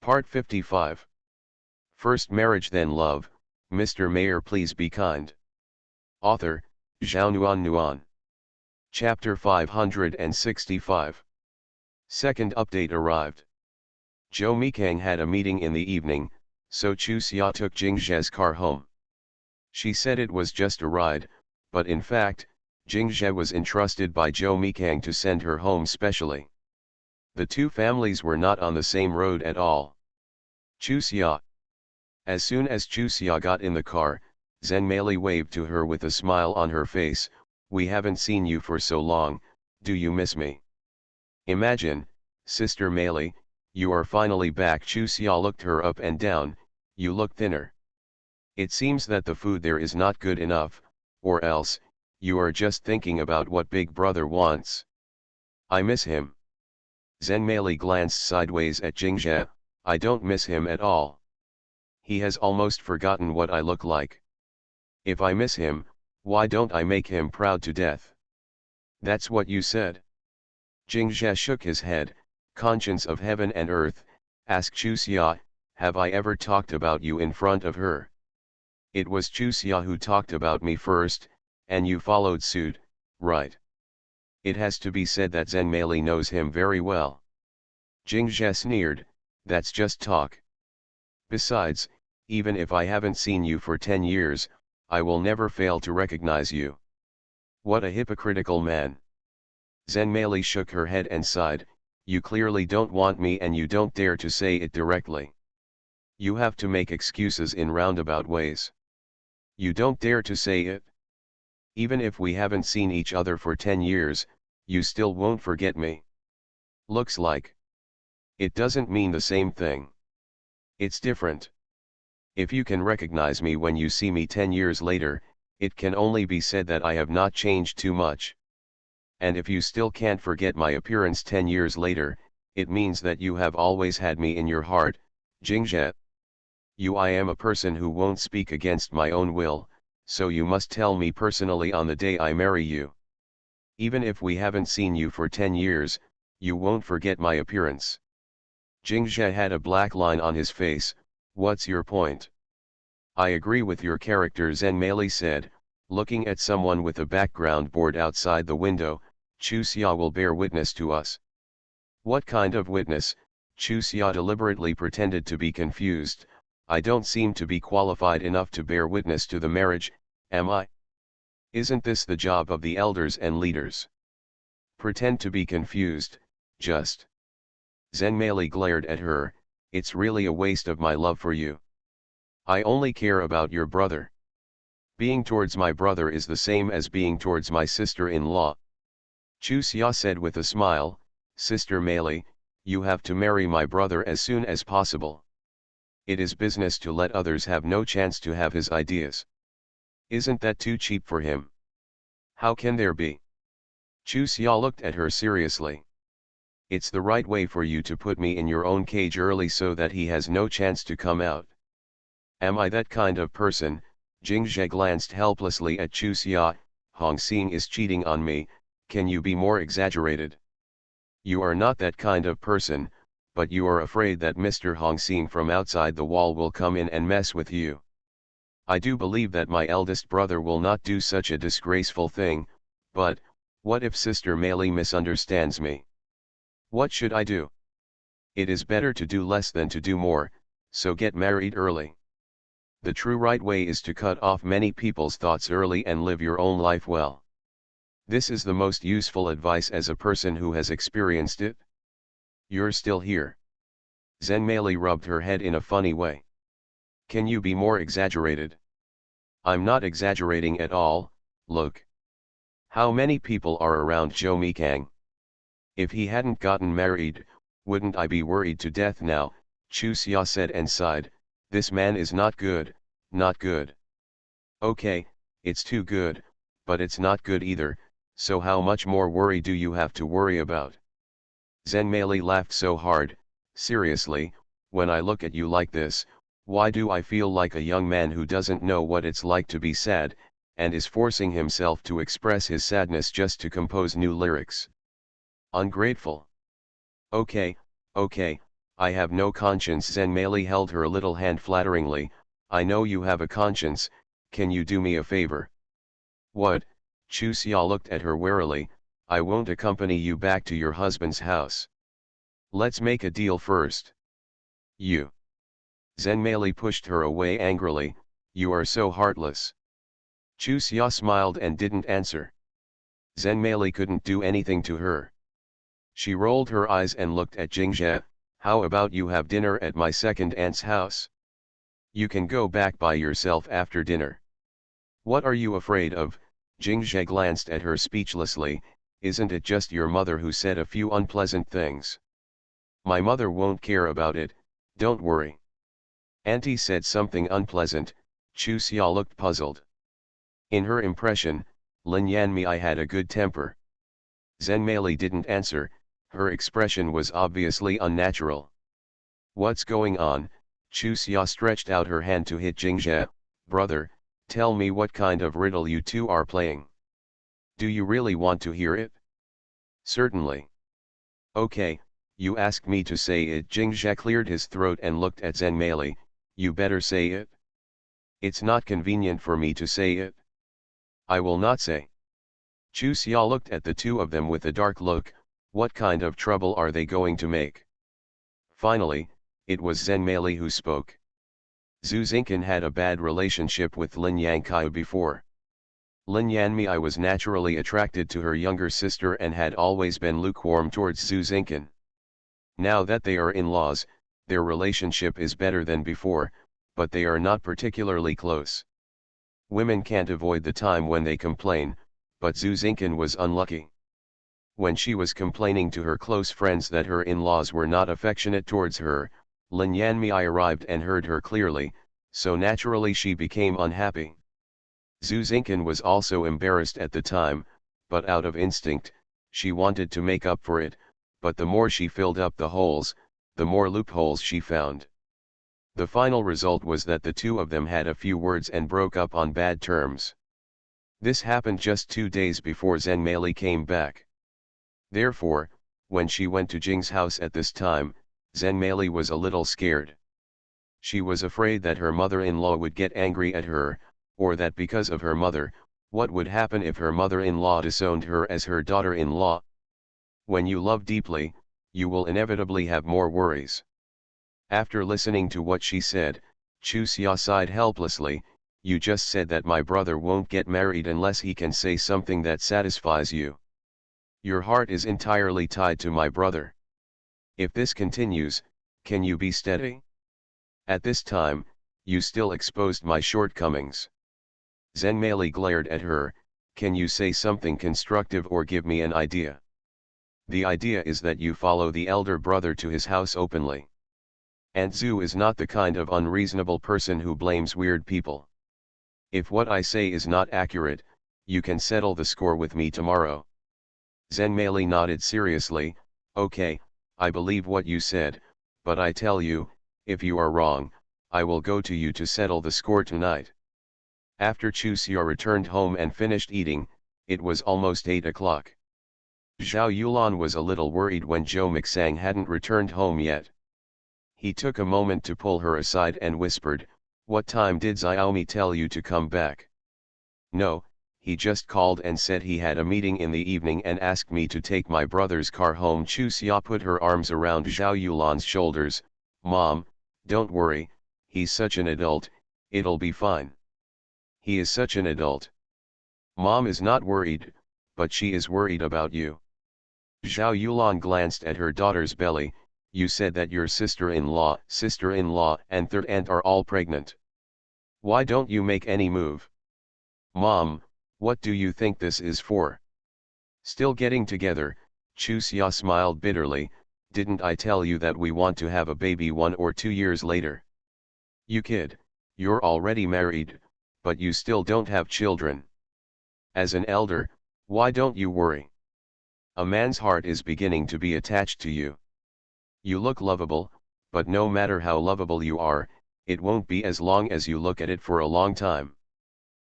Part 55. First Marriage Then Love, Mr. Mayor Please Be Kind. Author, Zhao Nuan. Chapter 565. Second update arrived. Zhou Mikang had a meeting in the evening, so Chu Xia took Jingzhe's car home. She said it was just a ride, but in fact, Jingzhe was entrusted by Zhou Mikang to send her home specially. The two families were not on the same road at all. Chu Xia. As soon as Chu Xia got in the car, ZenMaleLead waved to her with a smile on her face. We haven't seen you for so long, do you miss me? Imagine, Sister Malead, you are finally back. Chu Xia looked her up and down. You look thinner. It seems that the food there is not good enough, or else, you are just thinking about what Big Brother wants. I miss him. ZenMaleLead glanced sideways at Jingzhe. I don't miss him at all. He has almost forgotten what I look like. If I miss him, why don't I make him proud to death? That's what you said. Jingzhe shook his head. Conscience of heaven and earth, asked Chu Xia, have I ever talked about you in front of her? It was Chu Xia who talked about me first, and you followed suit, right? It has to be said that ZenMaleLead knows him very well. Jingzhe sneered, that's just talk. Besides, even if I haven't seen you for 10 years, I will never fail to recognize you. What a hypocritical man. ZenMaleLead shook her head and sighed, you clearly don't want me and you don't dare to say it directly. You have to make excuses in roundabout ways. You don't dare to say it? Even if we haven't seen each other for 10 years, you still won't forget me. Looks like. It doesn't mean the same thing. It's different. If you can recognize me when you see me 10 years later, it can only be said that I have not changed too much. And if you still can't forget my appearance 10 years later, it means that you have always had me in your heart, Jingzhe. I am a person who won't speak against my own will, so you must tell me personally on the day I marry you. Even if we haven't seen you for 10 years, you won't forget my appearance. Jingzhe had a black line on his face. What's your point? I agree with your character, ZenMaleLead said, looking at someone with a background board outside the window. Chu Xia will bear witness to us. What kind of witness? Chu Xia deliberately pretended to be confused. I don't seem to be qualified enough to bear witness to the marriage, am I? Isn't this the job of the elders and leaders? Pretend to be confused, just. ZenMaleLead glared at her, it's really a waste of my love for you. I only care about your brother. Being towards my brother is the same as being towards my sister-in-law. Chu Xia said with a smile, Sister Malead, you have to marry my brother as soon as possible. It is business to let others have no chance to have his ideas. Isn't that too cheap for him? How can there be? Chu Xia looked at her seriously. It's the right way for you to put me in your own cage early so that he has no chance to come out. Am I that kind of person? Jingzhe glanced helplessly at Chu Xia. Hong Xing is cheating on me, can you be more exaggerated? You are not that kind of person, but you are afraid that Mr. Hong Xing from outside the wall will come in and mess with you. I do believe that my eldest brother will not do such a disgraceful thing, but, what if Sister Malead misunderstands me? What should I do? It is better to do less than to do more, so get married early. The true right way is to cut off many people's thoughts early and live your own life well. This is the most useful advice as a person who has experienced it. You're still here. ZenMaleLead rubbed her head in a funny way. Can you be more exaggerated? I'm not exaggerating at all, look. How many people are around Zhou Mikang? If he hadn't gotten married, wouldn't I be worried to death now? Chu Xia said and sighed, this man is not good, not good. Okay, it's too good, but it's not good either, so how much more worry do you have to worry about? ZenMaleLead laughed so hard, seriously, when I look at you like this, why do I feel like a young man who doesn't know what it's like to be sad, and is forcing himself to express his sadness just to compose new lyrics? Ungrateful. Okay, I have no conscience. ZenMaleLead held her little hand flatteringly. I know you have a conscience, can you do me a favor? What? Chusia looked at her warily. I won't accompany you back to your husband's house. Let's make a deal first. You. ZenMaleLead pushed her away angrily. You are so heartless. Chusia smiled and didn't answer. ZenMaleLead couldn't do anything to her. She rolled her eyes and looked at Jingzhe. How about you have dinner at my second aunt's house? You can go back by yourself after dinner. What are you afraid of? Jingzhe glanced at her speechlessly. Isn't it just your mother who said a few unpleasant things? My mother won't care about it, don't worry. Auntie said something unpleasant. Chusia looked puzzled. In her impression, Lin Yanmei had a good temper. ZenMaleLead didn't answer. Her expression was obviously unnatural. What's going on? Chusia stretched out her hand to hit Jingzhe. Brother, tell me what kind of riddle you two are playing. Do you really want to hear it? Certainly. Okay, you asked me to say it. Jingzhe cleared his throat and looked at ZenMaleLead. You better say it. It's not convenient for me to say it. I will not say. Chusia looked at the two of them with a dark look. What kind of trouble are they going to make? Finally, it was ZenMaleLead who spoke. Zhu Xingqian had a bad relationship with Lin Yangkai before. Lin Yanmei was naturally attracted to her younger sister and had always been lukewarm towards Zhu Xingqian. Now that they are in-laws, their relationship is better than before, but they are not particularly close. Women can't avoid the time when they complain, but Zhu Xingqian was unlucky. When she was complaining to her close friends that her in-laws were not affectionate towards her, Lin Yanmei arrived and heard her clearly, so naturally she became unhappy. Zhu Xingqian was also embarrassed at the time, but out of instinct, she wanted to make up for it, but the more she filled up the holes, the more loopholes she found. The final result was that the two of them had a few words and broke up on bad terms. This happened just 2 days before ZenMaleLead came back. Therefore, when she went to Jing's house at this time, ZenMaleLead was a little scared. She was afraid that her mother-in-law would get angry at her, or that because of her mother, what would happen if her mother-in-law disowned her as her daughter-in-law? When you love deeply, you will inevitably have more worries. After listening to what she said, Chusia sighed helplessly. You just said that my brother won't get married unless he can say something that satisfies you. Your heart is entirely tied to my brother. If this continues, can you be steady? At this time, you still exposed my shortcomings. ZenMaleLead glared at her. Can you say something constructive or give me an idea? The idea is that you follow the elder brother to his house openly. Aunt Zhu is not the kind of unreasonable person who blames weird people. If what I say is not accurate, you can settle the score with me tomorrow. ZenMaleLead nodded seriously. Okay, I believe what you said, but I tell you, if you are wrong, I will go to you to settle the score tonight. After Chusia returned home and finished eating, it was almost 8 o'clock. Zhao Yulan was a little worried when Zhou Mixang hadn't returned home yet. He took a moment to pull her aside and whispered, "What time did Xiaomi tell you to come back?" "No, he just called and said he had a meeting in the evening and asked me to take my brother's car home." Chusia put her arms around Zhao Yulan's shoulders. "Mom, don't worry, he's such an adult, it'll be fine." "He is such an adult." "Mom is not worried, but she is worried about you." Zhao Yulan glanced at her daughter's belly. "You said that your sister-in-law, and third aunt are all pregnant. Why don't you make any move?" "Mom, what do you think this is for?" "Still getting together," Chusia smiled bitterly. "Didn't I tell you that we want to have a baby 1 or 2 years later? You kid, you're already married, but you still don't have children. As an elder, why don't you worry? A man's heart is beginning to be attached to you. You look lovable, but no matter how lovable you are, it won't be as long as you look at it for a long time.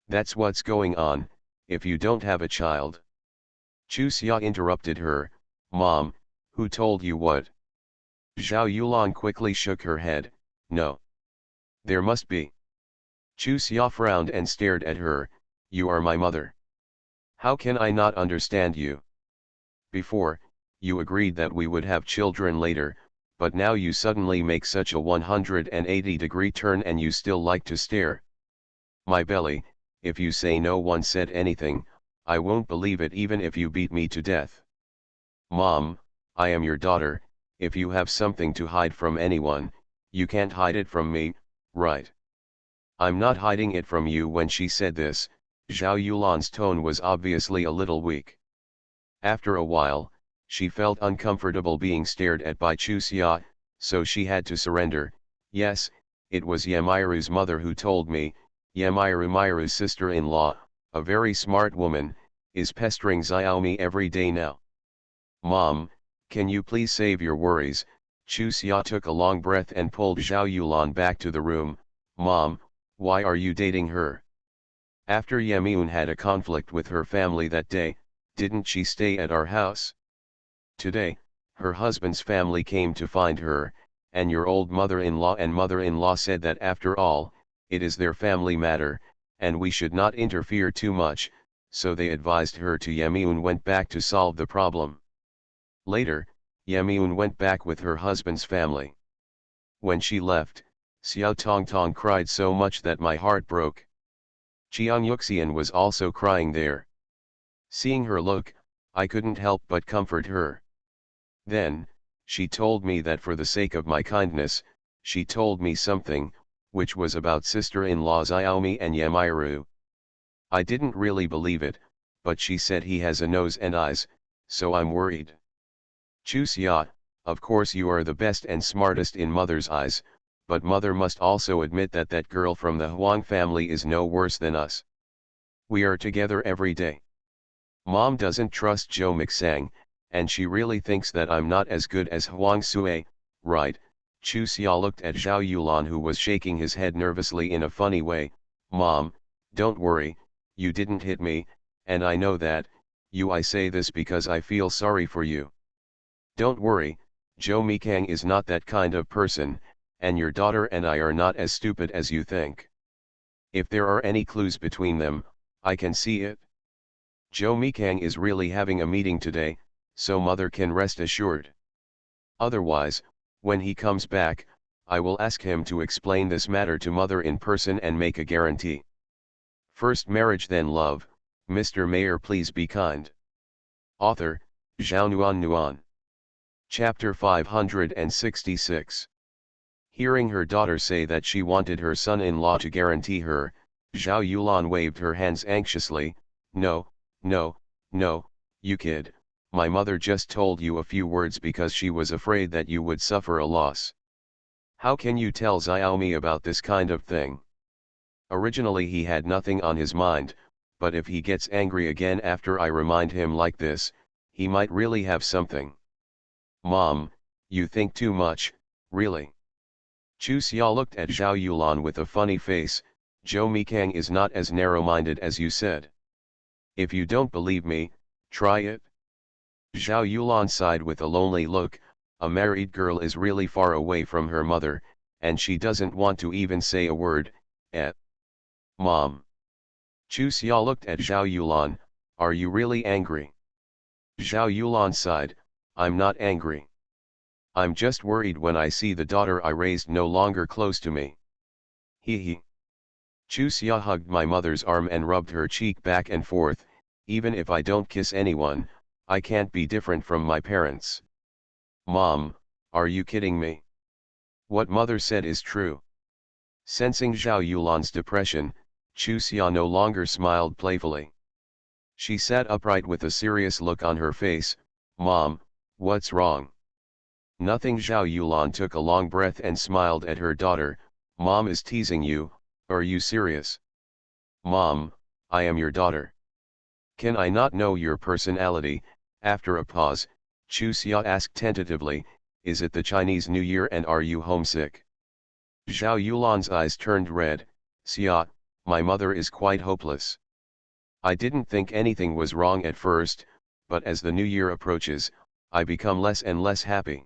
That's what's going on, if you don't have a child." Chusia interrupted her. "Mom, who told you what?" Zhao Yulan quickly shook her head. No. There must be. Chu Xia frowned and stared at her. You are my mother. How can I not understand you? Before, you agreed that we would have children later, but now you suddenly make such a 180-degree turn and you still like to stare. My belly, if you say no one said anything, I won't believe it even if you beat me to death. Mom, I am your daughter. If you have something to hide from anyone, you can't hide it from me, right? I'm not hiding it from you. When she said this, Zhao Yulan's tone was obviously a little weak. After a while, she felt uncomfortable being stared at by Chu Xia, so she had to surrender. Yes, it was Yamiru's mother who told me. Yamiru's sister-in-law, a very smart woman, is pestering Xiaomi every day now. Mom, can you please save your worries? Chu Xia took a long breath and pulled Zhao Yulan back to the room. Mom, why are you dating her? After Yamiun had a conflict with her family that day, didn't she stay at our house? Today, her husband's family came to find her, and your old mother-in-law and mother-in-law said that after all, it is their family matter, and we should not interfere too much, so they advised her to. Yamiun went back to solve the problem. Later, Yamiun went back with her husband's family. When she left, Xiao Tongtong cried so much that my heart broke. Chiang Yuxian was also crying there. Seeing her look, I couldn't help but comfort her. Then, she told me that for the sake of my kindness, she told me something, which was about sister-in-laws Xiaomi and Yamiru. I didn't really believe it, but she said he has a nose and eyes, so I'm worried. Chu Xia, of course you are the best and smartest in mother's eyes, but mother must also admit that that girl from the Huang family is no worse than us. We are together every day. Mom doesn't trust Zhou Mixang, and she really thinks that I'm not as good as Huang Sui, right? Chu Xia looked at Zhao Yulan, who was shaking his head nervously in a funny way. Mom, don't worry, you didn't hit me, and I know that. I say this because I feel sorry for you. Don't worry, Zhou Mixang is not that kind of person, and your daughter and I are not as stupid as you think. If there are any clues between them, I can see it. Zhou Mixang is really having a meeting today, so mother can rest assured. Otherwise, when he comes back, I will ask him to explain this matter to mother in person and make a guarantee. First marriage then love. Mr. Mayor, please be kind. Author, Zhao Nuan. Chapter 566. Hearing her daughter say that she wanted her son-in-law to guarantee her, Zhao Yulan waved her hands anxiously. No, you kid, my mother just told you a few words because she was afraid that you would suffer a loss. How can you tell Xiaomi about this kind of thing? Originally he had nothing on his mind, but if he gets angry again after I remind him like this, he might really have something. Mom, you think too much, really. Chu Xia looked at Zhao Yulan with a funny face. Zhou Mixang is not as narrow-minded as you said. If you don't believe me, try it. Zhao Yulan sighed with a lonely look. A married girl is really far away from her mother, and she doesn't want to even say a word. Mom. Chu Xia looked at Zhao Yulan. Are you really angry? Zhao Yulan sighed. I'm not angry. I'm just worried when I see the daughter I raised no longer close to me. He. Chu Xia hugged my mother's arm and rubbed her cheek back and forth. Even if I don't kiss anyone, I can't be different from my parents. Mom, are you kidding me? What mother said is true. Sensing Zhao Yulan's depression, Chu Xia no longer smiled playfully. She sat upright with a serious look on her face. Mom, what's wrong? Nothing. Zhao Yulan took a long breath and smiled at her daughter. Mom is teasing you, are you serious? Mom, I am your daughter. Can I not know your personality? After a pause, Chu Xia asked tentatively, is it the Chinese New Year and are you homesick? Zhao Yulan's eyes turned red. Xia, my mother is quite hopeless. I didn't think anything was wrong at first, but as the new year approaches, I become less and less happy.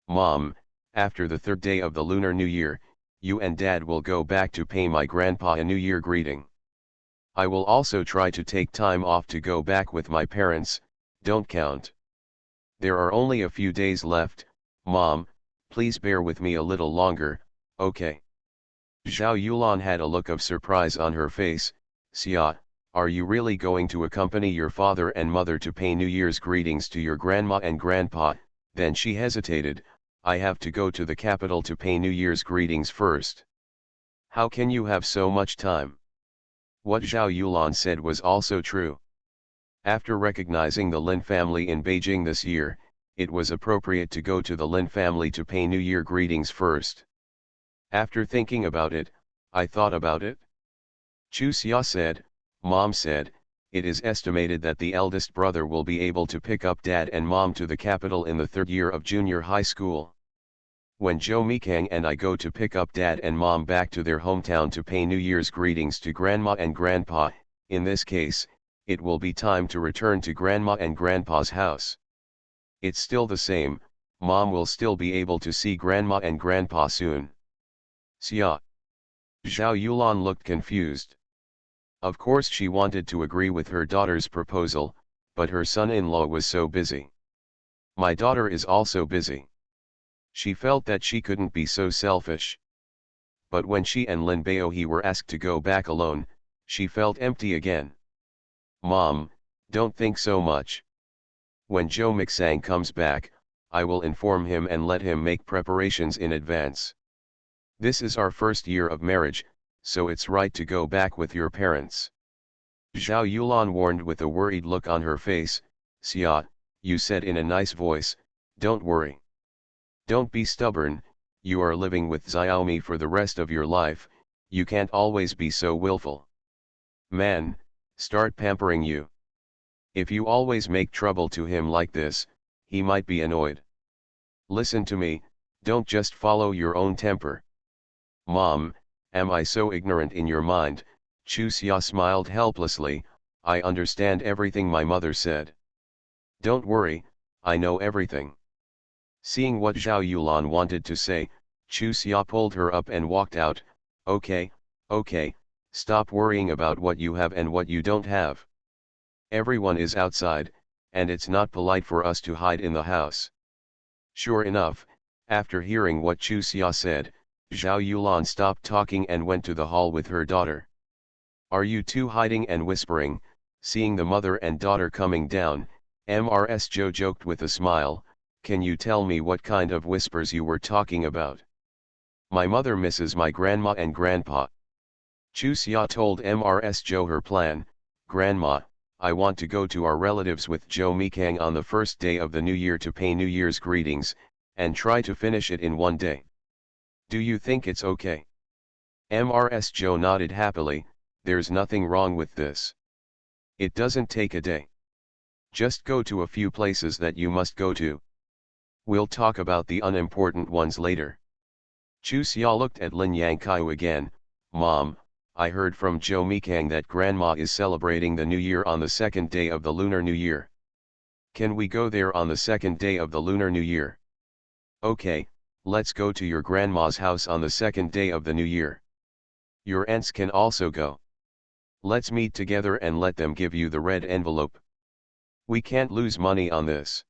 Mom, after the third day of the Lunar New Year, you and Dad will go back to pay my grandpa a New Year greeting. I will also try to take time off to go back with my parents, don't count. There are only a few days left, Mom, please bear with me a little longer, okay? Zhao Yulan had a look of surprise on her face. Xia, are you really going to accompany your father and mother to pay New Year's greetings to your grandma and grandpa? Then she hesitated. I have to go to the capital to pay New Year's greetings first. How can you have so much time? What Zhao Yulan said was also true. After recognizing the Lin family in Beijing this year, it was appropriate to go to the Lin family to pay New Year greetings first. After thinking about it, I thought about it. Chu Xia said, Mom said, it is estimated that the eldest brother will be able to pick up Dad and Mom to the capital in the third year of junior high school. When Zhou Mikang and I go to pick up Dad and Mom back to their hometown to pay New Year's greetings to Grandma and Grandpa, in this case, it will be time to return to Grandma and Grandpa's house. It's still the same, Mom will still be able to see Grandma and Grandpa soon. Xia. Zhao Yulan looked confused. Of course she wanted to agree with her daughter's proposal, but her son-in-law was so busy. My daughter is also busy. She felt that she couldn't be so selfish. But when she and Lin Baohe were asked to go back alone, she felt empty again. Mom, don't think so much. When Zhou Mixang comes back, I will inform him and let him make preparations in advance. This is our first year of marriage, so it's right to go back with your parents. Zhao Yulan warned with a worried look on her face. Xia, you said in a nice voice, don't worry. Don't be stubborn, you are living with Xiaomi for the rest of your life, you can't always be so willful. Man, start pampering you. If you always make trouble to him like this, he might be annoyed. Listen to me, don't just follow your own temper. Mom, am I so ignorant in your mind? Chu Xia smiled helplessly. I understand everything my mother said. Don't worry, I know everything. Seeing what Zhao Yulan wanted to say, Chu Xia pulled her up and walked out. Okay, stop worrying about what you have and what you don't have. Everyone is outside, and it's not polite for us to hide in the house. Sure enough, after hearing what Chu Xia said, Zhao Yulan stopped talking and went to the hall with her daughter. Are you two hiding and whispering? Seeing the mother and daughter coming down, Mrs. Zhou joked with a smile. Can you tell me what kind of whispers you were talking about? My mother misses my grandma and grandpa. Chu Xia told Mrs. Zhou her plan. Grandma, I want to go to our relatives with Zhou Mikang on the first day of the new year to pay New Year's greetings, and try to finish it in one day. Do you think it's okay? Mrs. Zhou nodded happily. There's nothing wrong with this. It doesn't take a day. Just go to a few places that you must go to. We'll talk about the unimportant ones later. Chu Xia looked at Lin Yangkaiu again. Mom, I heard from Zhou Mikang that Grandma is celebrating the New Year on the second day of the Lunar New Year. Can we go there on the second day of the Lunar New Year? Okay, let's go to your grandma's house on the second day of the New Year. Your aunts can also go. Let's meet together and let them give you the red envelope. We can't lose money on this.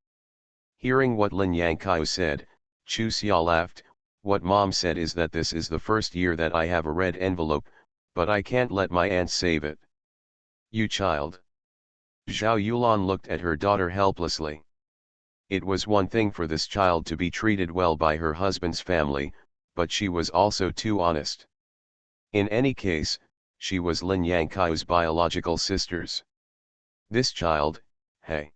Hearing what Lin Yangkaiu said, Chu Xia laughed. What Mom said is that this is the first year that I have a red envelope, but I can't let my aunts save it. You child. Zhao Yulan looked at her daughter helplessly. It was one thing for this child to be treated well by her husband's family, but she was also too honest. In any case, she was Lin Yangkaiu's biological sisters. This child, hey.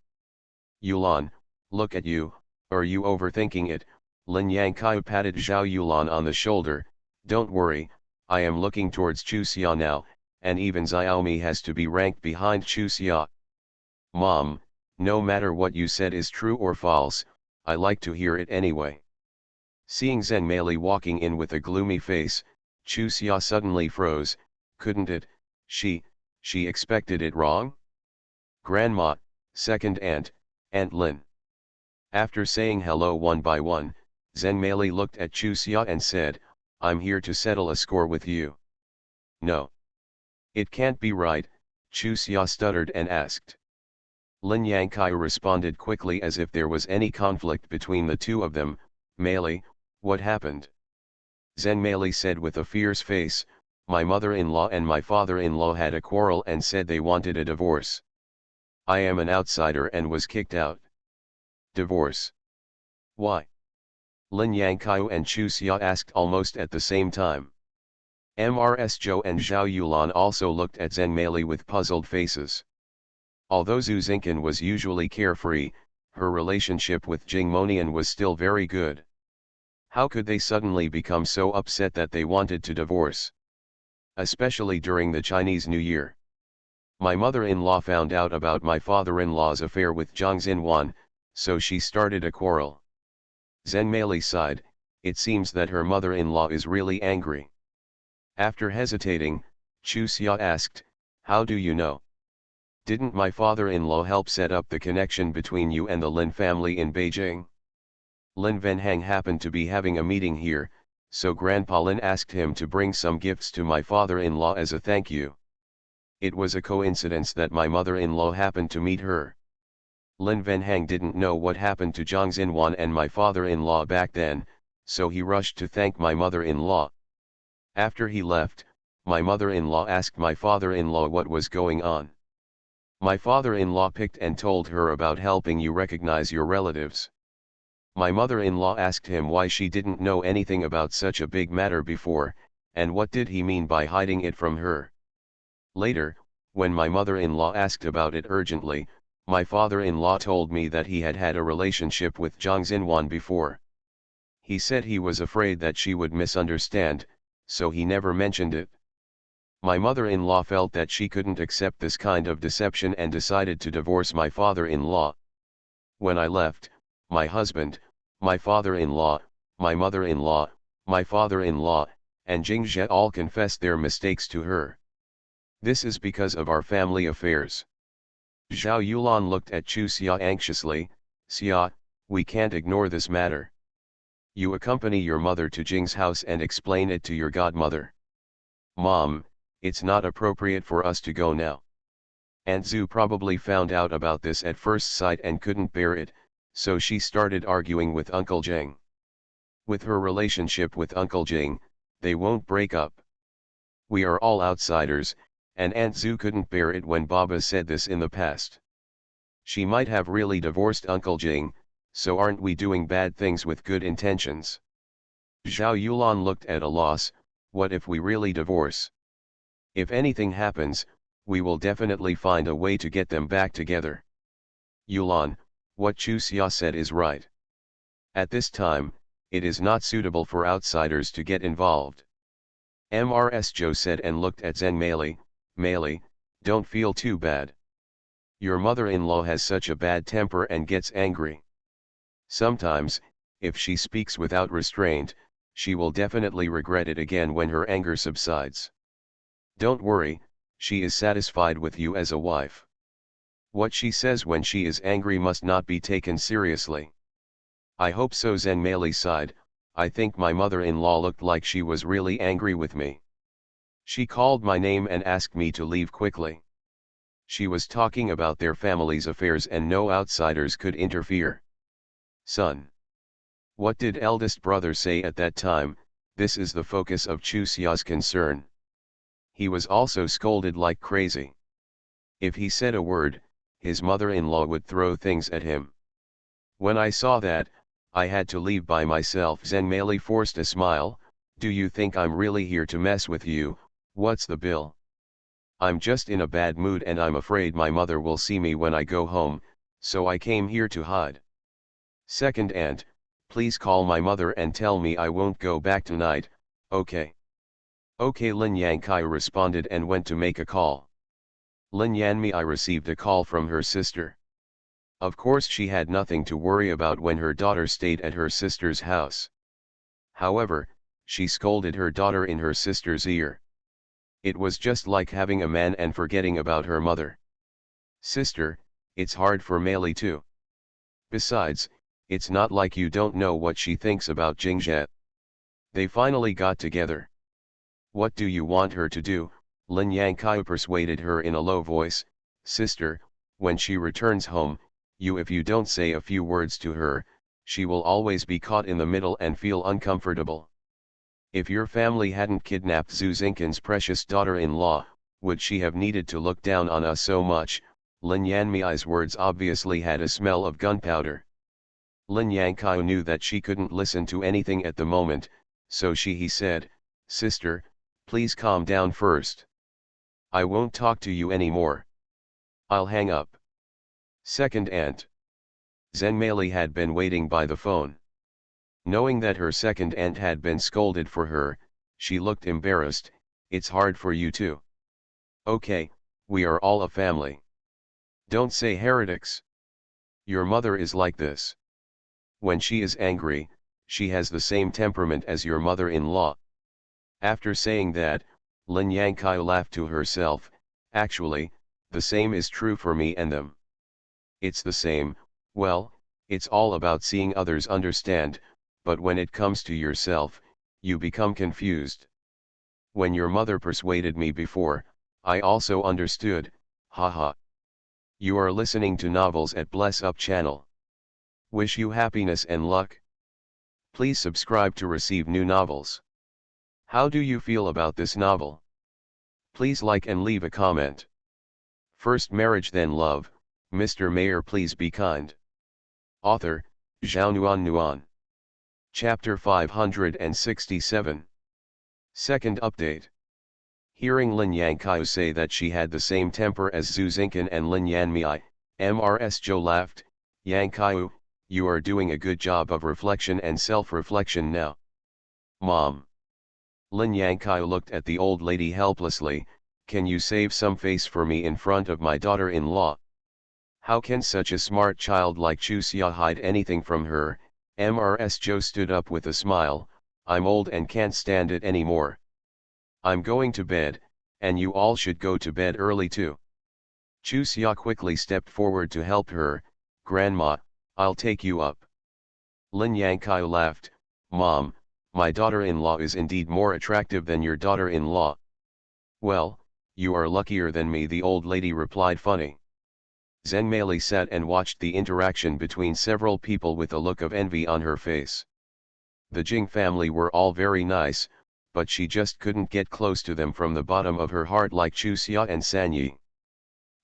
Yulan, look at you, are you overthinking it? Lin Yangkaiu patted Zhao Yulan on the shoulder. Don't worry, I am looking towards Chu Xia now, and even Xiaomi has to be ranked behind Chu Xia. Mom, no matter what you said is true or false, I like to hear it anyway. Seeing Zhenmei walking in with a gloomy face, Chu Xia suddenly froze. Couldn't it, she expected it wrong? Grandma, second aunt, Aunt Lin. After saying hello one by one, ZenMaleLead looked at Chuxia and said, I'm here to settle a score with you. No. It can't be right, Chuxia stuttered and asked. Lin Yangkai responded quickly as if there was any conflict between the two of them, Mele, what happened? ZenMaleLead said with a fierce face, my mother-in-law and my father-in-law had a quarrel and said they wanted a divorce. I am an outsider and was kicked out. Divorce? Why? Lin Yangkai and Chuxia asked almost at the same time. Mrs. Zhou and Zhao Yulan also looked at ZenMaleLead with puzzled faces. Although Zhu Xingqian was usually carefree, her relationship with Jing Monian was still very good. How could they suddenly become so upset that they wanted to divorce? Especially during the Chinese New Year. My mother-in-law found out about my father-in-law's affair with Zhang Xinwan, so she started a quarrel. ZenMaleLead sighed, it seems that her mother-in-law is really angry. After hesitating, Chuxia asked, how do you know? Didn't my father-in-law help set up the connection between you and the Lin family in Beijing? Lin Venhang happened to be having a meeting here, so Grandpa Lin asked him to bring some gifts to my father-in-law as a thank you. It was a coincidence that my mother-in-law happened to meet her. Lin Venhang didn't know what happened to Zhang Xinwan and my father-in-law back then, so he rushed to thank my mother-in-law. After he left, my mother-in-law asked my father-in-law what was going on. My father-in-law picked and told her about helping you recognize your relatives. My mother-in-law asked him why she didn't know anything about such a big matter before, and what did he mean by hiding it from her. Later, when my mother-in-law asked about it urgently, my father-in-law told me that he had had a relationship with Zhang Xinwan before. He said he was afraid that she would misunderstand, so he never mentioned it. My mother-in-law felt that she couldn't accept this kind of deception and decided to divorce my father-in-law. When I left, my husband, my father-in-law, my mother-in-law, my father-in-law, and Jingzhe all confessed their mistakes to her. This is because of our family affairs. Zhao Yulan looked at Chuxia anxiously, Xia, we can't ignore this matter. You accompany your mother to Jing's house and explain it to your godmother. Mom, it's not appropriate for us to go now. Aunt Zhu probably found out about this at first sight and couldn't bear it, so she started arguing with Uncle Jing. With her relationship with Uncle Jing, they won't break up. We are all outsiders, and Aunt Zhu couldn't bear it when Baba said this in the past. She might have really divorced Uncle Jing, so aren't we doing bad things with good intentions? Zhao Yulan looked at a loss, what if we really divorce? If anything happens, we will definitely find a way to get them back together. Yulan, what Chuxia said is right. At this time, it is not suitable for outsiders to get involved. Mrs. Zhou said and looked at ZenMaleLead, Mele, don't feel too bad. Your mother-in-law has such a bad temper and gets angry. Sometimes, if she speaks without restraint, she will definitely regret it again when her anger subsides. Don't worry, she is satisfied with you as a wife. What she says when she is angry must not be taken seriously. I hope so. ZenMaleLead sighed, I think my mother-in-law looked like she was really angry with me. She called my name and asked me to leave quickly. She was talking about their family's affairs and no outsiders could interfere. Son. What did eldest brother say at that time? This is the focus of Chuxia's concern. He was also scolded like crazy. If he said a word, his mother-in-law would throw things at him. When I saw that, I had to leave by myself. ZenMaleLead forced a smile, do you think I'm really here to mess with you? What's the bill? I'm just in a bad mood and I'm afraid my mother will see me when I go home, so I came here to hide. Second aunt, please call my mother and tell me I won't go back tonight, okay? Okay, Lin Yangkai responded and went to make a call. Lin Yanmei received a call from her sister. Of course she had nothing to worry about when her daughter stayed at her sister's house. However, she scolded her daughter in her sister's ear. It was just like having a man and forgetting about her mother. Sister, it's hard for Mele too. Besides, It's not like you don't know what she thinks about Jingzhe. They finally got together. What do you want her to do? Lin Yangkai persuaded her in a low voice. Sister, when she returns home, if you don't say a few words to her, she will always be caught in the middle and feel uncomfortable. If your family hadn't kidnapped Zhu Xingqin's precious daughter-in-law, would she have needed to look down on us so much? Lin Yanmi's words obviously had a smell of gunpowder. Lin Yangkai knew that she couldn't listen to anything at the moment, so he said, Sister, please calm down first. I won't talk to you anymore. I'll hang up. Second aunt. ZenMaleLead had been waiting by the phone. Knowing that her second aunt had been scolded for her, she looked embarrassed. It's hard for you too. Okay, we are all a family. Don't say heretics. Your mother is like this. When she is angry, she has the same temperament as your mother-in-law. After saying that, Lin Yangkai laughed to herself. Actually, the same is true for me and them. It's the same. Well, it's all about seeing others understand, but when it comes to yourself, you become confused. When your mother persuaded me before, I also understood, haha. You are listening to novels at Bless Up channel. Wish you happiness and luck. Please subscribe to receive new novels. How do you feel about this novel? Please like and leave a comment. First marriage then love, Mr. Mayor please be kind. Author, Zhao Nuan. Chapter 567. Second update. Hearing Lin Yangkai say that she had the same temper as Zhu Xingqin and Lin Yanmi, Mrs. Zhou laughed. Yangkai, you are doing a good job of reflection and self-reflection now. Mom. Lin Yangkai looked at the old lady helplessly. Can you save some face for me in front of my daughter-in-law? How can such a smart child like Chu Xia hide anything from her? Mrs. Zhou stood up with a smile. I'm old and can't stand it anymore. I'm going to bed, and you all should go to bed early too. Chu Xia quickly stepped forward to help her. Grandma, I'll take you up. Lin Yangkai laughed. Mom, my daughter-in-law is indeed more attractive than your daughter-in-law. Well, you are luckier than me, the old lady replied. Funny. ZenMaleLead sat and watched the interaction between several people with a look of envy on her face. The Jing family were all very nice, but she just couldn't get close to them from the bottom of her heart like Chu Xia and Sanyi.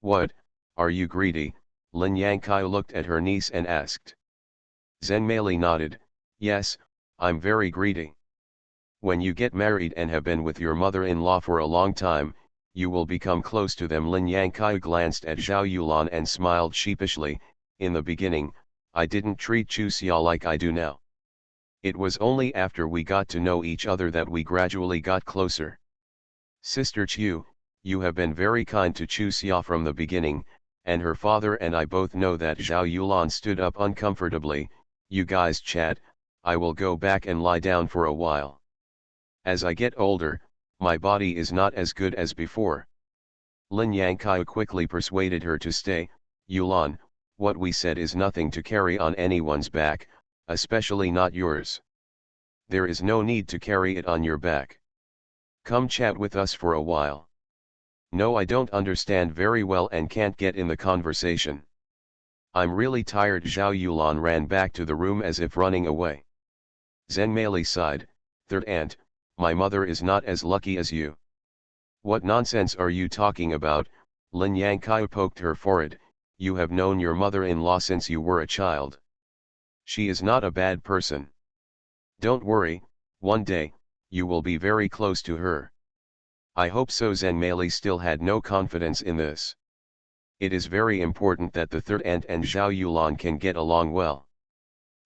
What, are you greedy? Lin Yangkai looked at her niece and asked. ZenMaleLead nodded. Yes, I'm very greedy. When you get married and have been with your mother-in-law for a long time, you will become close to them. Lin Yangkai glanced at Zhao Yulan and smiled sheepishly. In the beginning, I didn't treat Chu Xia like I do now. It was only after we got to know each other that we gradually got closer. Sister Chu, you have been very kind to Chu Xia from the beginning, and her father and I both know that. Zhao Yulan stood up uncomfortably. You guys chat, I will go back and lie down for a while. As I get older, my body is not as good as before. Lin Yangkai quickly persuaded her to stay. Yulan, what we said is nothing to carry on anyone's back, especially not yours. There is no need to carry it on your back. Come chat with us for a while. No, I don't understand very well and can't get in the conversation. I'm really tired. Zhao Yulan ran back to the room as if running away. ZenMaleLead sighed. Third aunt, my mother is not as lucky as you. What nonsense are you talking about? Lin Yangkai poked her forehead. You have known your mother-in-law since you were a child. She is not a bad person. Don't worry, one day, you will be very close to her. I hope so. ZenMaleLead still had no confidence in this. It is very important that the third aunt and Zhao Yulan can get along well.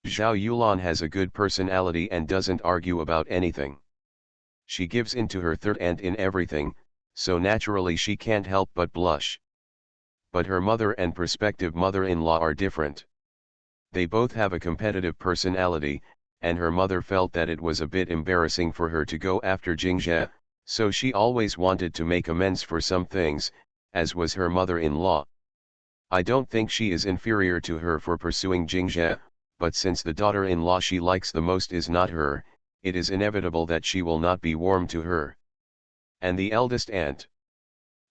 Zhao Yulan has a good personality and doesn't argue about anything. She gives in to her third aunt in everything, so naturally she can't help but blush. But her mother and prospective mother-in-law are different. They both have a competitive personality, and her mother felt that it was a bit embarrassing for her to go after Jingzhe, so she always wanted to make amends for some things, as was her mother-in-law. I don't think she is inferior to her for pursuing Jingzhe, but since the daughter-in-law she likes the most is not her, it is inevitable that she will not be warm to her. And the eldest aunt.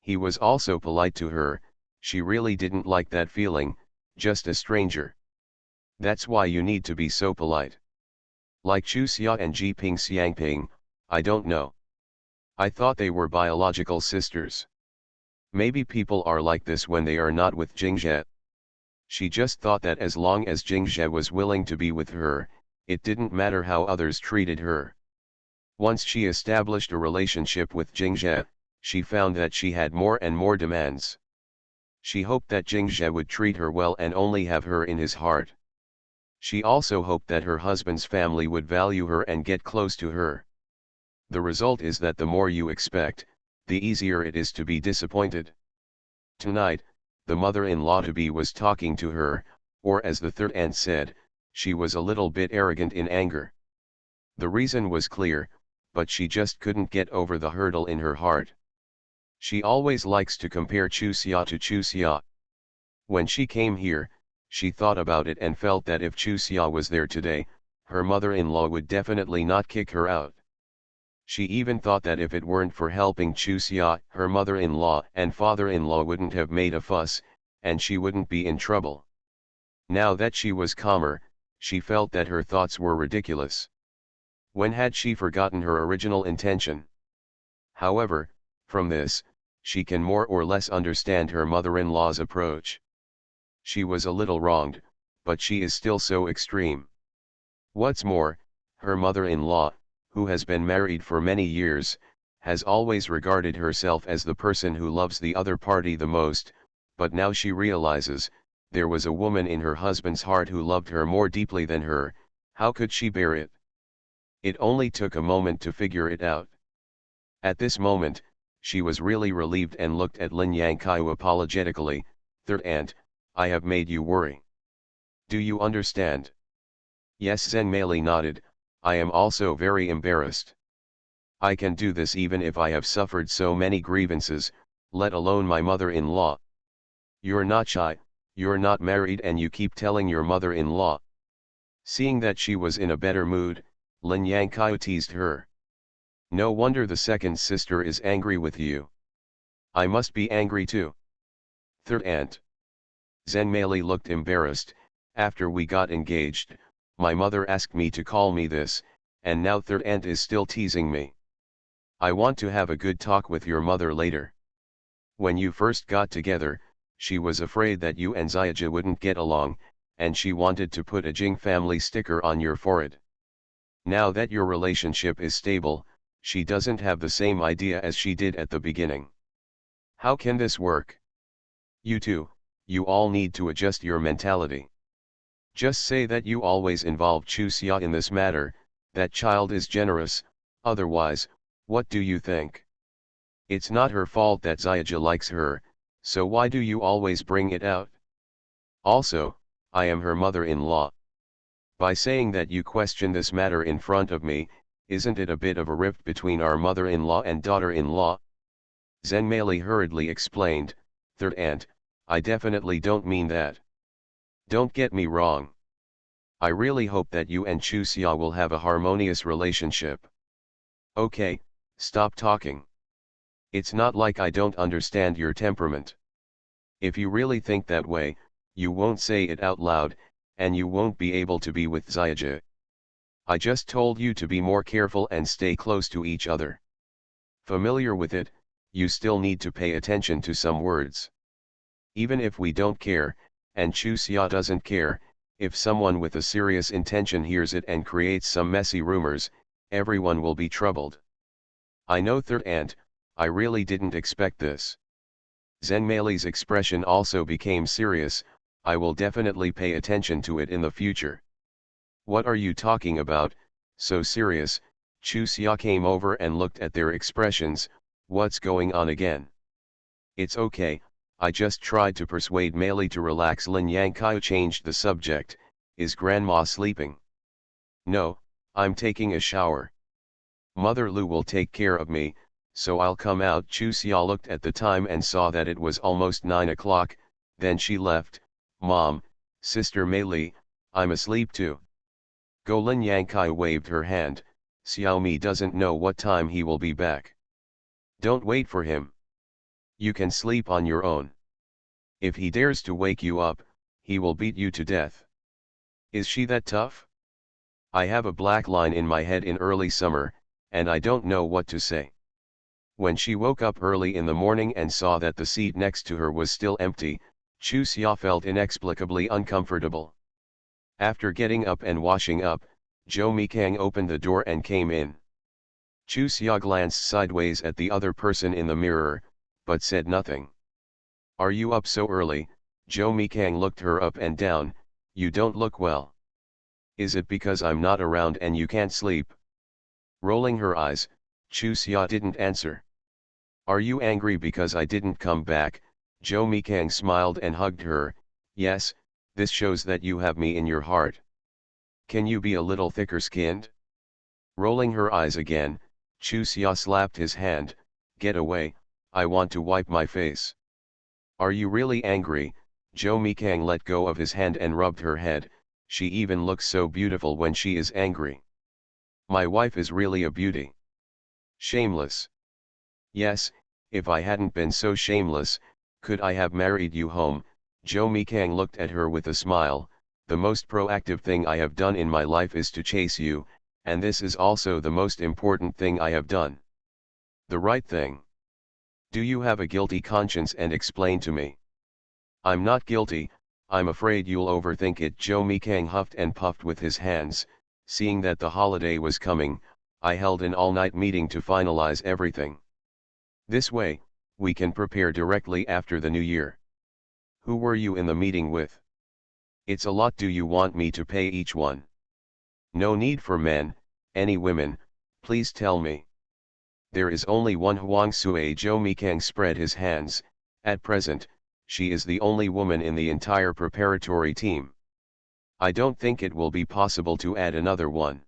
He was also polite to her, she really didn't like that feeling, just a stranger. That's why you need to be so polite. Like Chu Xia and Ji Ping Xiangping, I don't know. I thought they were biological sisters. Maybe people are like this when they are not with Jingzhe. She just thought that as long as Jingzhe was willing to be with her, it didn't matter how others treated her. Once she established a relationship with Jingzhe, she found that she had more and more demands. She hoped that Jingzhe would treat her well and only have her in his heart. She also hoped that her husband's family would value her and get close to her. The result is that the more you expect, the easier it is to be disappointed. Tonight, the mother-in-law-to-be was talking to her, or as the third aunt said, she was a little bit arrogant in anger. The reason was clear, but she just couldn't get over the hurdle in her heart. She always likes to compare Chu Xia to Chu Xia. When she came here, she thought about it and felt that if Chu Xia was there today, her mother-in-law would definitely not kick her out. She even thought that if it weren't for helping Chu Xia, her mother-in-law and father-in-law wouldn't have made a fuss, and she wouldn't be in trouble. Now that she was calmer, she felt that her thoughts were ridiculous. When had she forgotten her original intention? However, from this, she can more or less understand her mother-in-law's approach. She was a little wronged, but she is still so extreme. What's more, her mother-in-law, who has been married for many years, has always regarded herself as the person who loves the other party the most, but now she realizes, there was a woman in her husband's heart who loved her more deeply than her. How could she bear it? It only took a moment to figure it out. At this moment, she was really relieved and looked at Lin Yangkaiu apologetically. "Third aunt, I have made you worry. Do you understand?" Yes, Zhenmei nodded. "I am also very embarrassed. I can do this even if I have suffered so many grievances, let alone my mother-in-law." "You're not shy, you're not married and you keep telling your mother-in-law." Seeing that she was in a better mood, Lin Yangkaiu teased her. "No wonder the second sister is angry with you. I must be angry too." "Third aunt." Zhenmei looked embarrassed. "After we got engaged, my mother asked me to call me this, and now third aunt is still teasing me. I want to have a good talk with your mother later. When you first got together, she was afraid that you and Xiaoji wouldn't get along, and she wanted to put a Jing family sticker on your forehead. Now that your relationship is stable, she doesn't have the same idea as she did at the beginning. How can this work? You two, you all need to adjust your mentality. Just say that you always involve Chu Xia in this matter, that child is generous, otherwise, what do you think? It's not her fault that Xiaoji likes her, so why do you always bring it out? Also, I am her mother-in-law. By saying that you question this matter in front of me, isn't it a bit of a rift between our mother-in-law and daughter-in-law?" Zhenmei hurriedly explained, "Third aunt, I definitely don't mean that. Don't get me wrong. I really hope that you and Chu Xia will have a harmonious relationship. Okay, stop talking. It's not like I don't understand your temperament. If you really think that way, you won't say it out loud, and you won't be able to be with Xiaoji. I just told you to be more careful and stay close to each other. Familiar with it, you still need to pay attention to some words. Even if we don't care, and Chu Xia doesn't care, if someone with a serious intention hears it and creates some messy rumors, everyone will be troubled. I know third aunt, I really didn't expect this." Zhenmei's expression also became serious. "I will definitely pay attention to it in the future." "What are you talking about, so serious?" Chu Xia came over and looked at their expressions. "What's going on again?" "It's okay, I just tried to persuade Meili to relax." Lin Yangkaiu changed the subject. "Is grandma sleeping?" "No, I'm taking a shower. Mother Lu will take care of me, so I'll come out." Chu Xia looked at the time and saw that it was almost 9 o'clock, then she left. "Mom, Sister Meili, I'm asleep too. Golin Yankai waved her hand. Xiaomi doesn't know what time he will be back. Don't wait for him. You can sleep on your own. If he dares to wake you up, he will beat you to death. Is she that tough? I have a black line in my head in early summer, and I don't know what to say. When she woke up early in the morning and saw that the seat next to her was still empty, Chu Xia felt inexplicably uncomfortable. After getting up and washing up, Zhou Mikang opened the door and came in. Chu Xia glanced sideways at the other person in the mirror, but said nothing. Are you up so early? Zhou Mikang looked her up and down. You don't look well. Is it because I'm not around and you can't sleep? Rolling her eyes, Chu Xia didn't answer. Are you angry because I didn't come back? Zhou Mikang smiled and hugged her. Yes, this shows that you have me in your heart. Can you be a little thicker-skinned? Rolling her eyes again, Chu Xia slapped his hand. Get away, I want to wipe my face. Are you really angry? Zhou Mikang let go of his hand and rubbed her head. She even looks so beautiful when she is angry. My wife is really a beauty. Shameless. Yes, if I hadn't been so shameless, could I have married you home? Zhou Mikang looked at her with a smile. The most proactive thing I have done in my life is to chase you, and this is also the most important thing I have done. The right thing. Do you have a guilty conscience and explain to me? I'm not guilty, I'm afraid you'll overthink it. Zhou Mikang huffed and puffed with his hands. Seeing that the holiday was coming, I held an all-night meeting to finalize everything. This way, we can prepare directly after the new year. Who were you in the meeting with? It's a lot. Do you want me to pay each one? No need for men, any women, please tell me. There is only one Huang Sui. Zhou Mikang spread his hands. At present, she is the only woman in the entire preparatory team. I don't think it will be possible to add another one.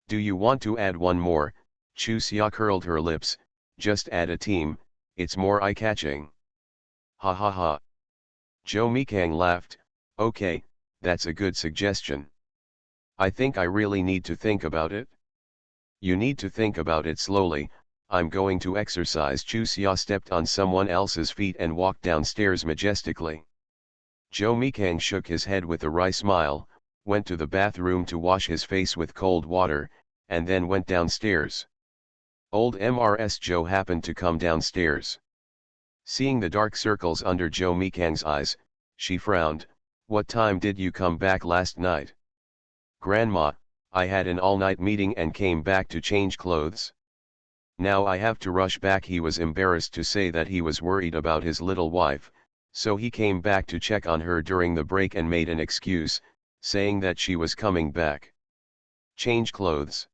Do you want to add one more? Chu Xia curled her lips. Just add a team, it's more eye-catching. Ha ha ha. Zhou Mikang laughed. Okay, that's a good suggestion. I think I really need to think about it. You need to think about it slowly. I'm going to exercise. Chu Xia stepped on someone else's feet and walked downstairs majestically. Zhou Mikang shook his head with a wry smile, went to the bathroom to wash his face with cold water, and then went downstairs. Old Mrs. Zhou happened to come downstairs. Seeing the dark circles under Zhou Mikang's eyes, she frowned. What time did you come back last night? Grandma, I had an all-night meeting and came back to change clothes. Now I have to rush back. He was embarrassed to say that he was worried about his little wife, so he came back to check on her during the break and made an excuse, saying that she was coming back. Change clothes.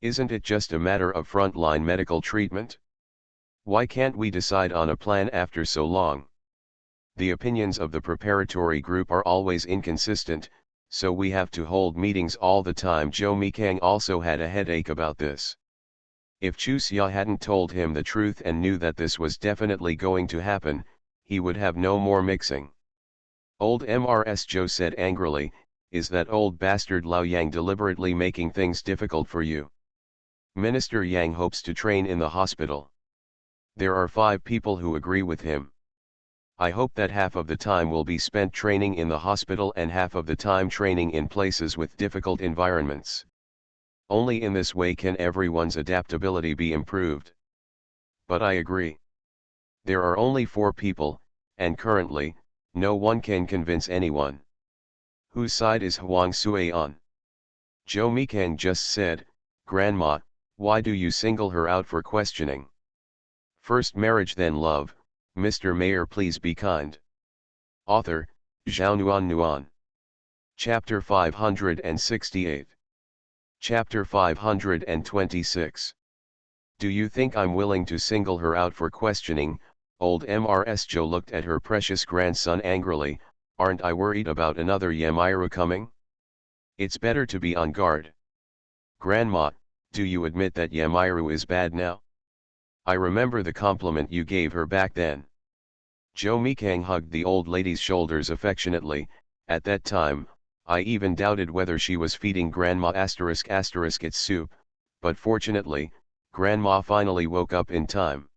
Isn't it just a matter of frontline medical treatment? Why can't we decide on a plan after so long? The opinions of the preparatory group are always inconsistent, so we have to hold meetings all the time. Zhou Mikang also had a headache about this. If Chu Xia hadn't told him the truth and knew that this was definitely going to happen, he would have no more mixing. Old Mrs. Zhou said angrily, is that old bastard Lao Yang deliberately making things difficult for you? Minister Yang hopes to train in the hospital. There are 5 people who agree with him. I hope that half of the time will be spent training in the hospital and half of the time training in places with difficult environments. Only in this way can everyone's adaptability be improved. But I agree. There are only 4 people, and currently, no one can convince anyone. Whose side is Huang Sui on? Zhou Mikang just said, Grandma, why do you single her out for questioning? First marriage then love. Mr. Mayor, please be kind. Author, Zhao Nuan. Chapter 568. Chapter 526. Do you think I'm willing to single her out for questioning? Old Mrs. Zhou looked at her precious grandson angrily. Aren't I worried about another Yamiru coming? It's better to be on guard. Grandma, do you admit that Yamiru is bad now? I remember the compliment you gave her back then. Zhou Mikang hugged the old lady's shoulders affectionately. At that time, I even doubted whether she was feeding Grandma *** its soup, but fortunately, Grandma finally woke up in time.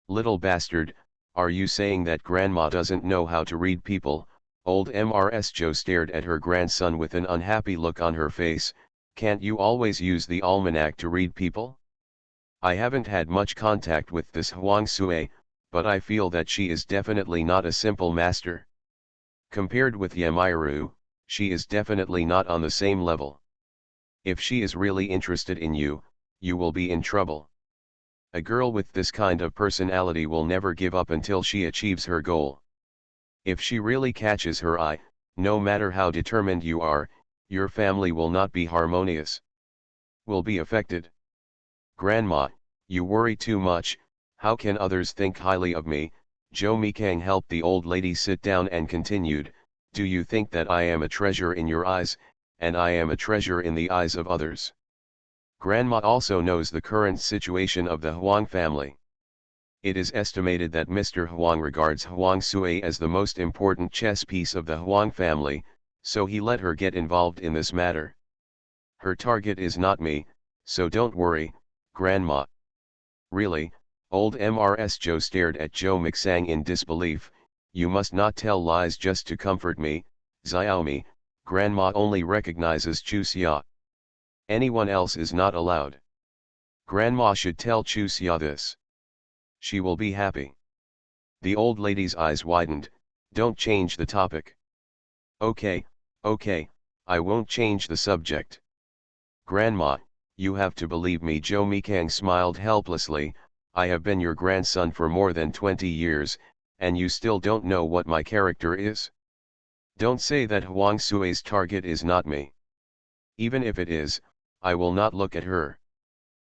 Little bastard, are you saying that Grandma doesn't know how to read people? Old Mrs. Joe stared at her grandson with an unhappy look on her face. Can't you always use the almanac to read people? I haven't had much contact with this Huang Sui, but I feel that she is definitely not a simple master. Compared with Yamiru, she is definitely not on the same level. If she is really interested in you, you will be in trouble. A girl with this kind of personality will never give up until she achieves her goal. If she really catches her eye, no matter how determined you are, your family will not be harmonious. Will be affected. Grandma, you worry too much. How can others think highly of me? Joe Mikang helped the old lady sit down and continued, do you think that I am a treasure in your eyes, and I am a treasure in the eyes of others? Grandma also knows the current situation of the Huang family. It is estimated that Mr. Huang regards Huang Sui as the most important chess piece of the Huang family, so he let her get involved in this matter. Her target is not me, so don't worry, Grandma. Really? Old Mrs. Joe stared at Joe Mixang in disbelief. You must not tell lies just to comfort me, Xiaomi. Grandma only recognizes Chu Xia. Anyone else is not allowed. Grandma should tell Chu Xia this. She will be happy. The old lady's eyes widened. Don't change the topic. Okay, I won't change the subject. Grandma, you have to believe me. Joe Mikang smiled helplessly. I have been your grandson for more than 20 years, and you still don't know what my character is? Don't say that Huang Sui's target is not me. Even if it is, I will not look at her.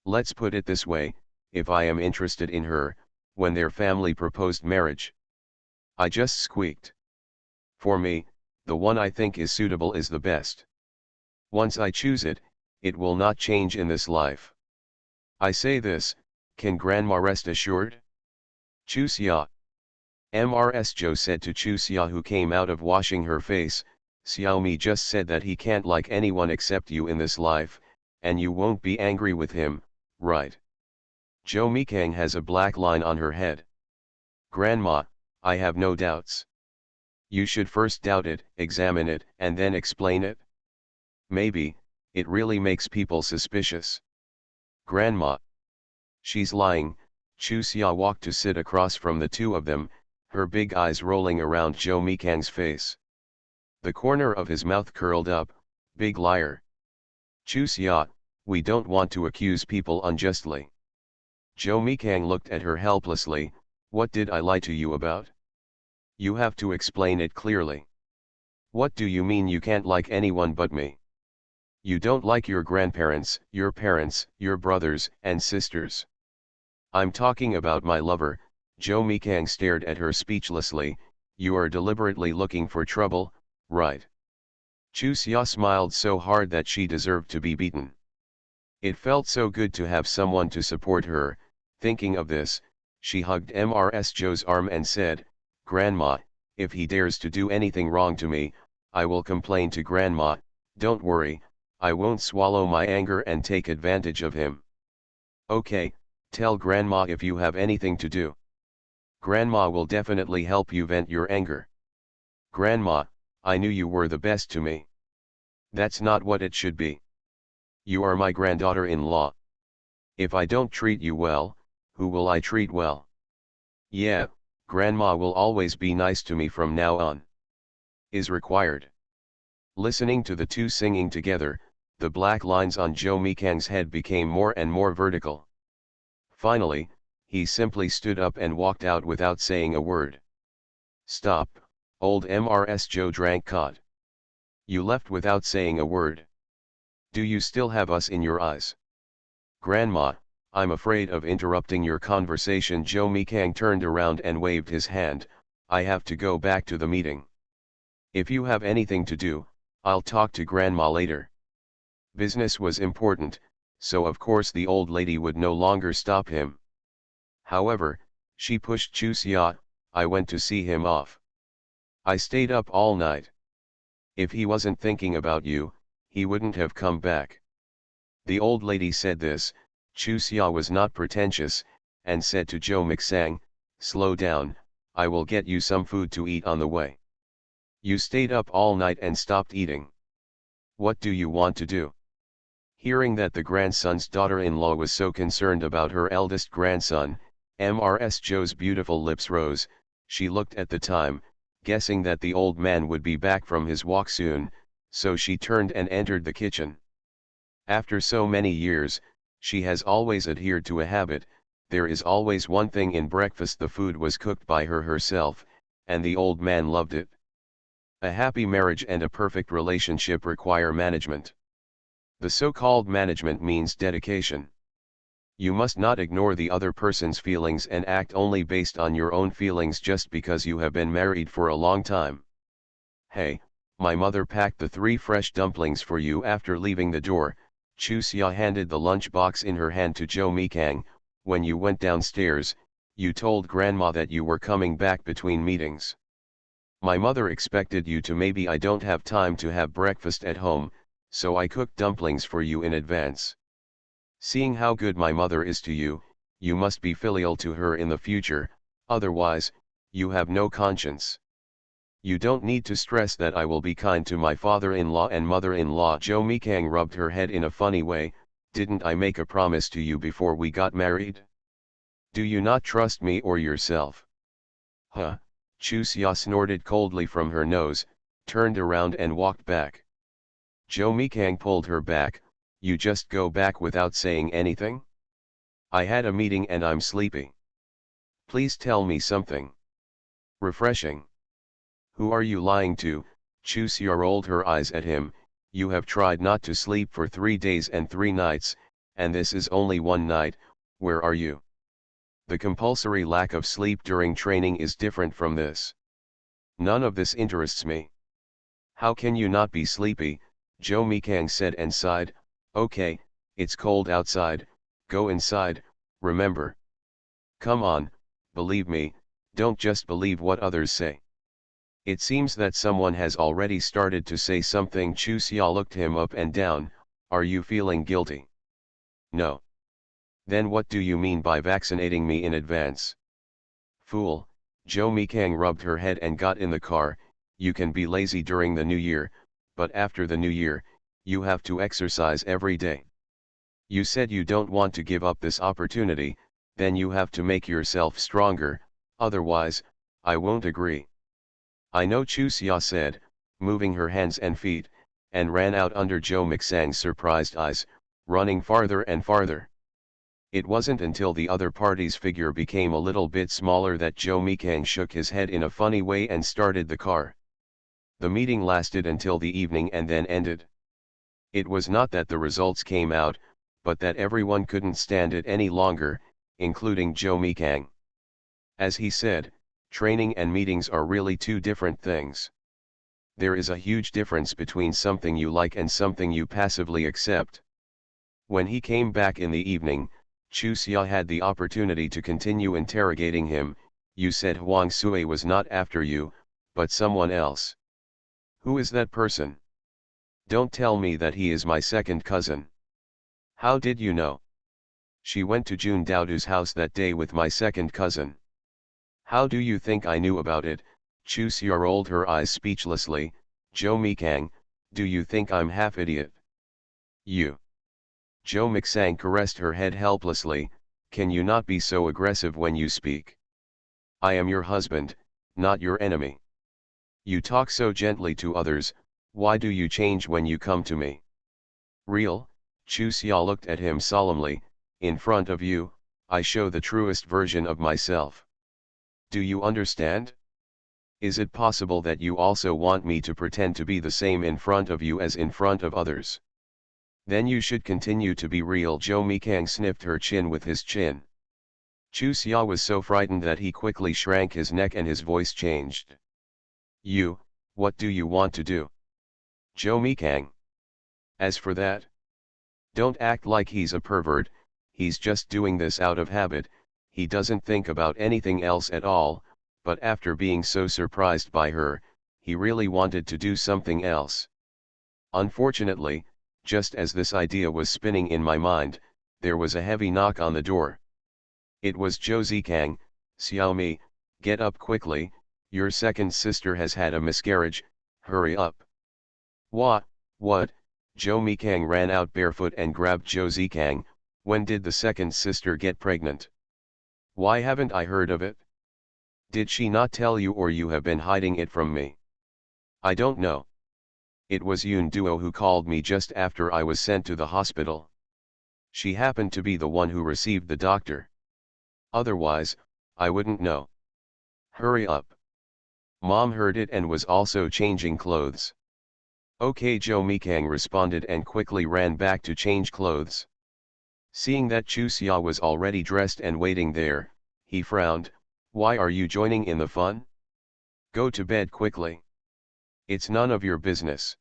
Let's put it this way, if I am interested in her, when their family proposed marriage. I just squeaked. For me, the one I think is suitable is the best. Once I choose it, it will not change in this life. I say this, can Grandma rest assured? Chu Xia. Mrs. Joe said to Chu Xia, who came out of washing her face, Xiaomi just said that he can't like anyone except you in this life, and you won't be angry with him, right? Joe Mikang has a black line on her head. Grandma, I have no doubts. You should first doubt it, examine it, and then explain it. Maybe, it really makes people suspicious. Grandma. She's lying. Chu Xia walked to sit across from the two of them, her big eyes rolling around Joe Mikang's face. The corner of his mouth curled up. Big liar. Chu Xia, we don't want to accuse people unjustly. Joe Mikang looked at her helplessly. What did I lie to you about? You have to explain it clearly. What do you mean you can't like anyone but me? You don't like your grandparents, your parents, your brothers and sisters. I'm talking about my lover. Joe Mikang stared at her speechlessly. You are deliberately looking for trouble, right? Chu Xia smiled so hard that she deserved to be beaten. It felt so good to have someone to support her. Thinking of this, she hugged Mrs. Joe's arm and said, Grandma, if he dares to do anything wrong to me, I will complain to Grandma. Don't worry, I won't swallow my anger and take advantage of him. Okay, tell Grandma if you have anything to do. Grandma will definitely help you vent your anger. Grandma, I knew you were the best to me. That's not what it should be. You are my granddaughter-in-law. If I don't treat you well, who will I treat well? Yeah, Grandma will always be nice to me from now on. Is required. Listening to the two singing together, the black lines on Joe Mikang's head became more and more vertical. Finally, he simply stood up and walked out without saying a word. Stop, old Mrs. Joe drank caught. You left without saying a word. Do you still have us in your eyes? Grandma, I'm afraid of interrupting your conversation. Joe Mikang turned around and waved his hand. I have to go back to the meeting. If you have anything to do, I'll talk to Grandma later. Business was important, so of course the old lady would no longer stop him. However, she pushed Chu Xia. I went to see him off. I stayed up all night. If he wasn't thinking about you, he wouldn't have come back. The old lady said this. Chu Xia was not pretentious, and said to Zhou Mixang, slow down, I will get you some food to eat on the way. You stayed up all night and stopped eating. What do you want to do? Hearing that the grandson's daughter-in-law was so concerned about her eldest grandson, Mrs. Zhou's beautiful lips rose. She looked at the time, guessing that the old man would be back from his walk soon, so she turned and entered the kitchen. After so many years, she has always adhered to a habit. There is always one thing in breakfast. The food was cooked by her herself, and the old man loved it. A happy marriage and a perfect relationship require management. The so-called management means dedication. You must not ignore the other person's feelings and act only based on your own feelings just because you have been married for a long time. Hey, my mother packed the 3 fresh dumplings for you after leaving the door. Chu Xia handed the lunch box in her hand to Zhou Mikang. When you went downstairs, you told grandma that you were coming back between meetings. My mother expected you to. Maybe I don't have time to have breakfast at home, so I cooked dumplings for you in advance. Seeing how good my mother is to you, you must be filial to her in the future, otherwise, you have no conscience. You don't need to stress that I will be kind to my father-in-law and mother-in-law. Zhou Mikang rubbed her head in a funny way. Didn't I make a promise to you before we got married? Do you not trust me or yourself? Huh? Chu Xia snorted coldly from her nose, turned around and walked back. Zhou Mikang pulled her back. You just go back without saying anything? I had a meeting and I'm sleepy. Please tell me something refreshing. Who are you lying to? Chu Xia rolled her eyes at him. You have tried not to sleep for 3 days and 3 nights, and this is only 1 night. Where are you? The compulsory lack of sleep during training is different from this. None of this interests me. How can you not be sleepy? Zhou Mikang said and sighed. Okay, it's cold outside, go inside, remember. Come on, believe me, don't just believe what others say. It seems that someone has already started to say something. Chu Xia looked him up and down. Are you feeling guilty? No. Then what do you mean by vaccinating me in advance? Fool, Zhou Mikang rubbed her head and got in the car. You can be lazy during the new year, but after the new year, you have to exercise every day. You said you don't want to give up this opportunity, then you have to make yourself stronger, otherwise, I won't agree. I know, Chu Xia said, moving her hands and feet, and ran out under Zhou Mixang's surprised eyes, running farther and farther. It wasn't until the other party's figure became a little bit smaller that Zhou Mikang shook his head in a funny way and started the car. The meeting lasted until the evening and then ended. It was not that the results came out, but that everyone couldn't stand it any longer, including Zhou Mikang. As he said, training and meetings are really 2 different things. There is a huge difference between something you like and something you passively accept. When he came back in the evening, Chu Xia had the opportunity to continue interrogating him. You said Huang Sui was not after you, but someone else. Who is that person? Don't tell me that he is my second cousin. How did you know? She went to Jun Daodu's house that day with my second cousin. How do you think I knew about it? Chu Xia rolled her eyes speechlessly. Zhou Mikang, do you think I'm half idiot? You. Zhou Mixang caressed her head helplessly. Can you not be so aggressive when you speak? I am your husband, not your enemy. You talk so gently to others, why do you change when you come to me? Real? Chu Xia looked at him solemnly. In front of you, I show the truest version of myself. Do you understand? Is it possible that you also want me to pretend to be the same in front of you as in front of others? Then you should continue to be real. Zhou Mikang sniffed her chin with his chin. Chu Xia was so frightened that he quickly shrank his neck and his voice changed. You, what do you want to do? Zhou Mikang. As for that, don't act like he's a pervert, he's just doing this out of habit, he doesn't think about anything else at all, but after being so surprised by her, he really wanted to do something else. Unfortunately, just as this idea was spinning in my mind, there was a heavy knock on the door. It was Josei Kang. "Xiaomi, get up quickly, your second sister has had a miscarriage, hurry up." What? Zhou Mikang ran out barefoot and grabbed Josei Kang. "When did the second sister get pregnant? Why haven't I heard of it? Did she not tell you, or you have been hiding it from me?" "I don't know. It was Yun Duo who called me just after I was sent to the hospital. She happened to be the one who received the doctor. Otherwise, I wouldn't know. Hurry up." Mom heard it and was also changing clothes. "Okay," Zhou Mikang responded and quickly ran back to change clothes. Seeing that Chu Xia was already dressed and waiting there, he frowned. "Why are you joining in the fun? Go to bed quickly. It's none of your business."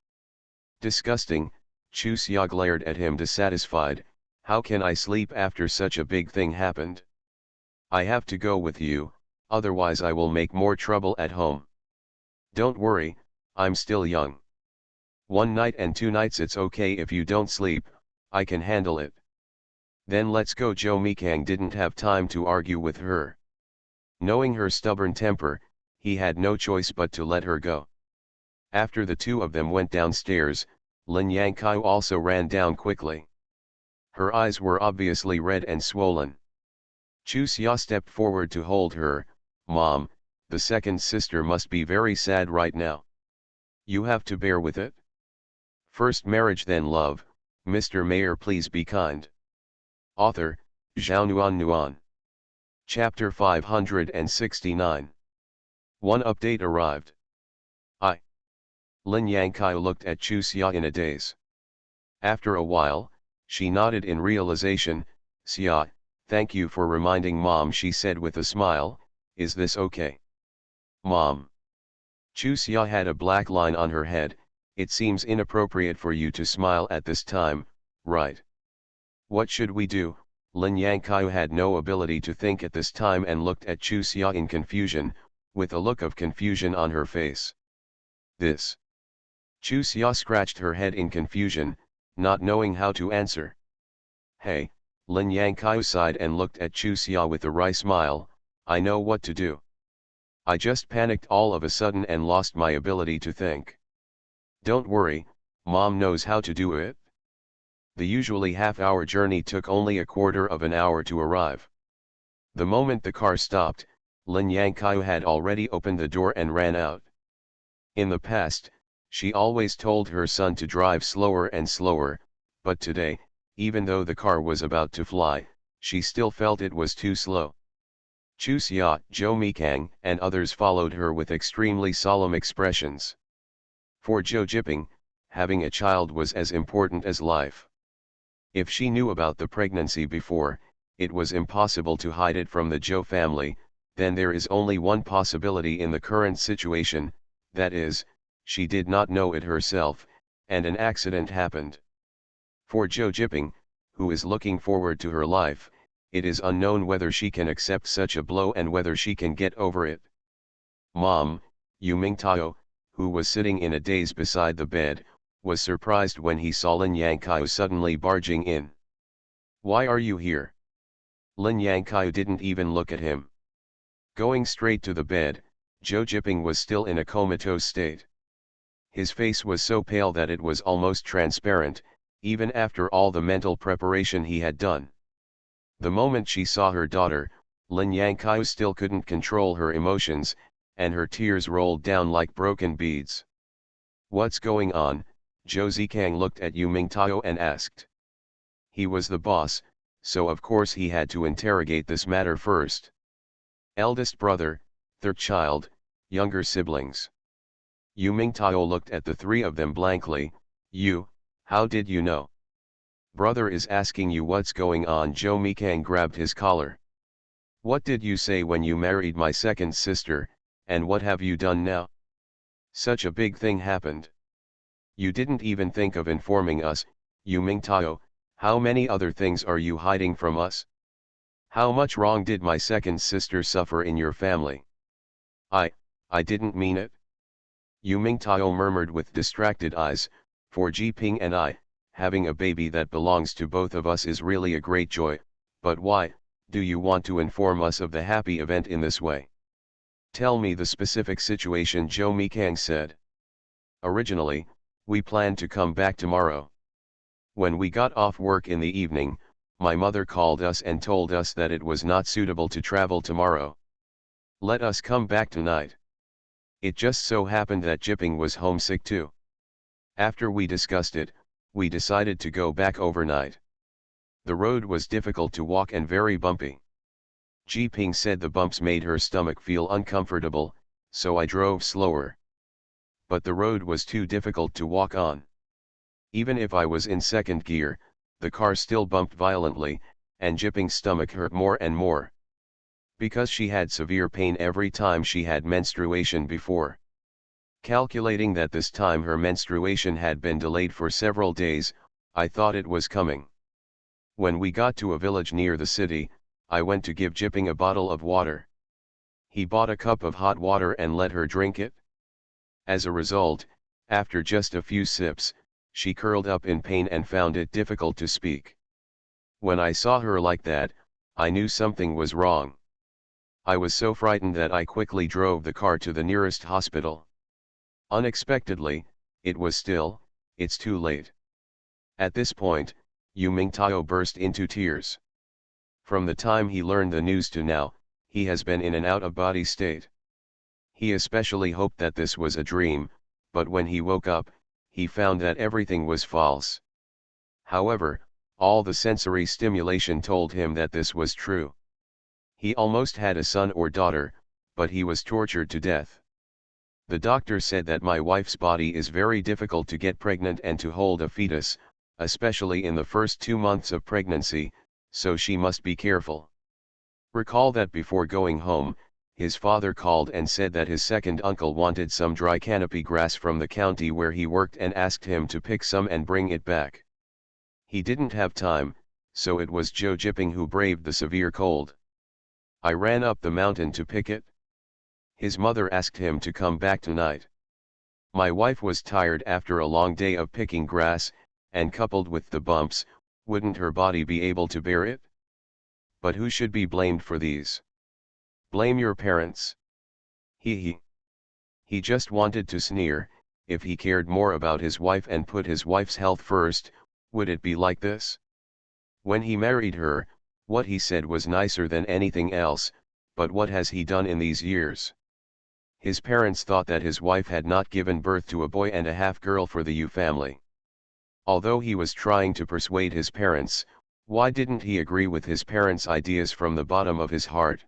"Disgusting," Chu Xia glared at him dissatisfied. "How can I sleep after such a big thing happened? I have to go with you, otherwise I will make more trouble at home." "Don't worry, I'm still young. 1 night and 2 nights it's okay if you don't sleep, I can handle it." "Then let's go." Zhou Mikang didn't have time to argue with her. Knowing her stubborn temper, he had no choice but to let her go. After the two of them went downstairs, Lin Yangkai also ran down quickly. Her eyes were obviously red and swollen. Chu Xia stepped forward to hold her. "Mom, the second sister must be very sad right now. You have to bear with it. First marriage then love, Mr. Mayor please be kind." Author, Zhao Nuan. Chapter 569. One update arrived. Lin Yangkai looked at Chu Xia in a daze. After a while, she nodded in realization. "Xia, thank you for reminding Mom," she said with a smile. "Is this okay?" "Mom." Chu Xia had a black line on her head. "It seems inappropriate for you to smile at this time, right?" "What should we do?" Lin Yangkai had no ability to think at this time and looked at Chu Xia in confusion, with a look of confusion on her face. "This." Chu Xia scratched her head in confusion, not knowing how to answer. "Hey," Lin Yangkai sighed and looked at Chu Xia with a wry smile. "I know what to do. I just panicked all of a sudden and lost my ability to think." "Don't worry, Mom knows how to do it." The usually half-hour journey took only a quarter of an hour to arrive. The moment the car stopped, Lin Yangkai had already opened the door and ran out. In the past, she always told her son to drive slower and slower, but today, even though the car was about to fly, she still felt it was too slow. Chu Xia, Zhou Mikang, and others followed her with extremely solemn expressions. For Zhou Jiping, having a child was as important as life. If she knew about the pregnancy before, it was impossible to hide it from the Zhou family. Then there is only one possibility in the current situation, that is, she did not know it herself, and an accident happened. For Zhou Jiping, who is looking forward to her life, it is unknown whether she can accept such a blow and whether she can get over it. Mom, Yu Mingtao, who was sitting in a daze beside the bed, was surprised when he saw Lin Yangkai suddenly barging in. "Why are you here?" Lin Yangkai didn't even look at him. Going straight to the bed, Zhou Jiping was still in a comatose state. His face was so pale that it was almost transparent, even after all the mental preparation he had done. The moment she saw her daughter, Lin Yangkai still couldn't control her emotions, and her tears rolled down like broken beads. "What's going on?" Josei Kang looked at Yu Mingtao and asked. He was the boss, so of course he had to interrogate this matter first. "Eldest brother, third child, younger siblings." Yu Mingtao looked at the three of them blankly. "You, how did you know?" "Brother is asking you what's going on." Zhou Mikang grabbed his collar. "What did you say when you married my second sister, and what have you done now? Such a big thing happened. You didn't even think of informing us." "Yu Mingtao, how many other things are you hiding from us? How much wrong did my second sister suffer in your family?" I didn't mean it." Yu Mingtao murmured with distracted eyes, for Jiping and I, having a baby that belongs to both of us is really a great joy, but why, do you want to inform us of the happy event in this way? Tell me the specific situation, Zhou Mikang said. Originally, we planned to come back tomorrow. When we got off work in the evening, my mother called us and told us that it was not suitable to travel tomorrow. Let us come back tonight. It just so happened that Jiping was homesick too. After we discussed it, we decided to go back overnight. The road was difficult to walk and very bumpy. Jiping said the bumps made her stomach feel uncomfortable, so I drove slower. But the road was too difficult to walk on. Even if I was in second gear, the car still bumped violently, and Jiping's stomach hurt more and more. Because she had severe pain every time she had menstruation before. Calculating that this time her menstruation had been delayed for several days, I thought it was coming. When we got to a village near the city, I went to give Jiping a bottle of water. He bought a cup of hot water and let her drink it. As a result, after just a few sips, she curled up in pain and found it difficult to speak. When I saw her like that, I knew something was wrong. I was so frightened that I quickly drove the car to the nearest hospital. Unexpectedly, it was still, it's too late. At this point, Yu Mingtao burst into tears. From the time he learned the news to now, he has been in an out-of-body state. He especially hoped that this was a dream, but when he woke up, he found that everything was false. However, all the sensory stimulation told him that this was true. He almost had a son or daughter, but he was tortured to death. The doctor said that my wife's body is very difficult to get pregnant and to hold a fetus, especially in the first 2 months of pregnancy, so she must be careful. Recall that before going home, his father called and said that his second uncle wanted some dry canopy grass from the county where he worked and asked him to pick some and bring it back. He didn't have time, so it was Zhou Jiping who braved the severe cold. I ran up the mountain to pick it. His mother asked him to come back tonight. My wife was tired after a long day of picking grass, and coupled with the bumps, wouldn't her body be able to bear it? But who should be blamed for these? Blame your parents. He just wanted to sneer. If he cared more about his wife and put his wife's health first, would it be like this? When he married her, what he said was nicer than anything else, but what has he done in these years? His parents thought that his wife had not given birth to a boy and a half girl for the Yu family. Although he was trying to persuade his parents, why didn't he agree with his parents' ideas from the bottom of his heart?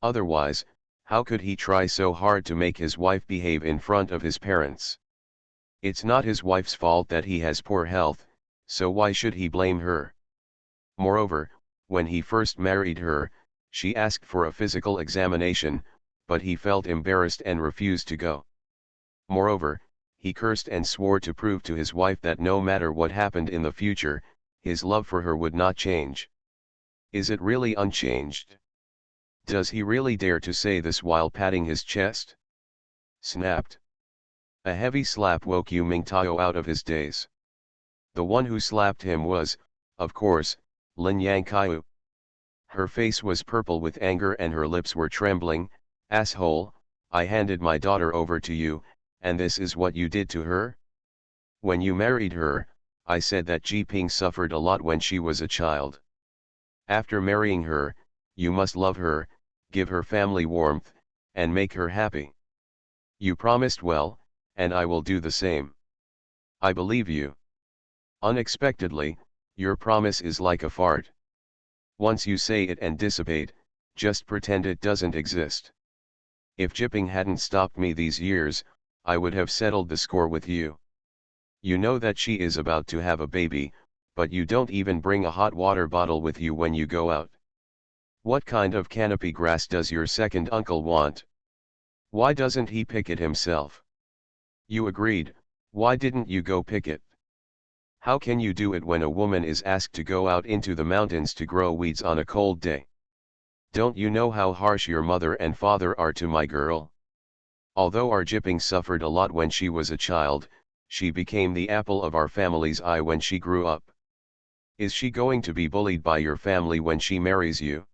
Otherwise, how could he try so hard to make his wife behave in front of his parents? It's not his wife's fault that he has poor health, so why should he blame her? Moreover, when he first married her, she asked for a physical examination, but he felt embarrassed and refused to go. Moreover, he cursed and swore to prove to his wife that no matter what happened in the future, his love for her would not change. Is it really unchanged? Does he really dare to say this while patting his chest? Snapped. A heavy slap woke Yu Mingtao out of his daze. The one who slapped him was, of course, Lin Yangqiu. Her face was purple with anger and her lips were trembling. Asshole, I handed my daughter over to you, and this is what you did to her? When you married her, I said that Jiping suffered a lot when she was a child. After marrying her, you must love her, give her family warmth, and make her happy. You promised well, and I will do the same. I believe you. Unexpectedly, your promise is like a fart. Once you say it and dissipate, just pretend it doesn't exist. If Jiping hadn't stopped me these years, I would have settled the score with you. You know that she is about to have a baby, but you don't even bring a hot water bottle with you when you go out. What kind of canopy grass does your second uncle want? Why doesn't he pick it himself? You agreed, why didn't you go pick it? How can you do it when a woman is asked to go out into the mountains to grow weeds on a cold day? Don't you know how harsh your mother and father are to my girl? Although our Jipping suffered a lot when she was a child, she became the apple of our family's eye when she grew up. Is she going to be bullied by your family when she marries you?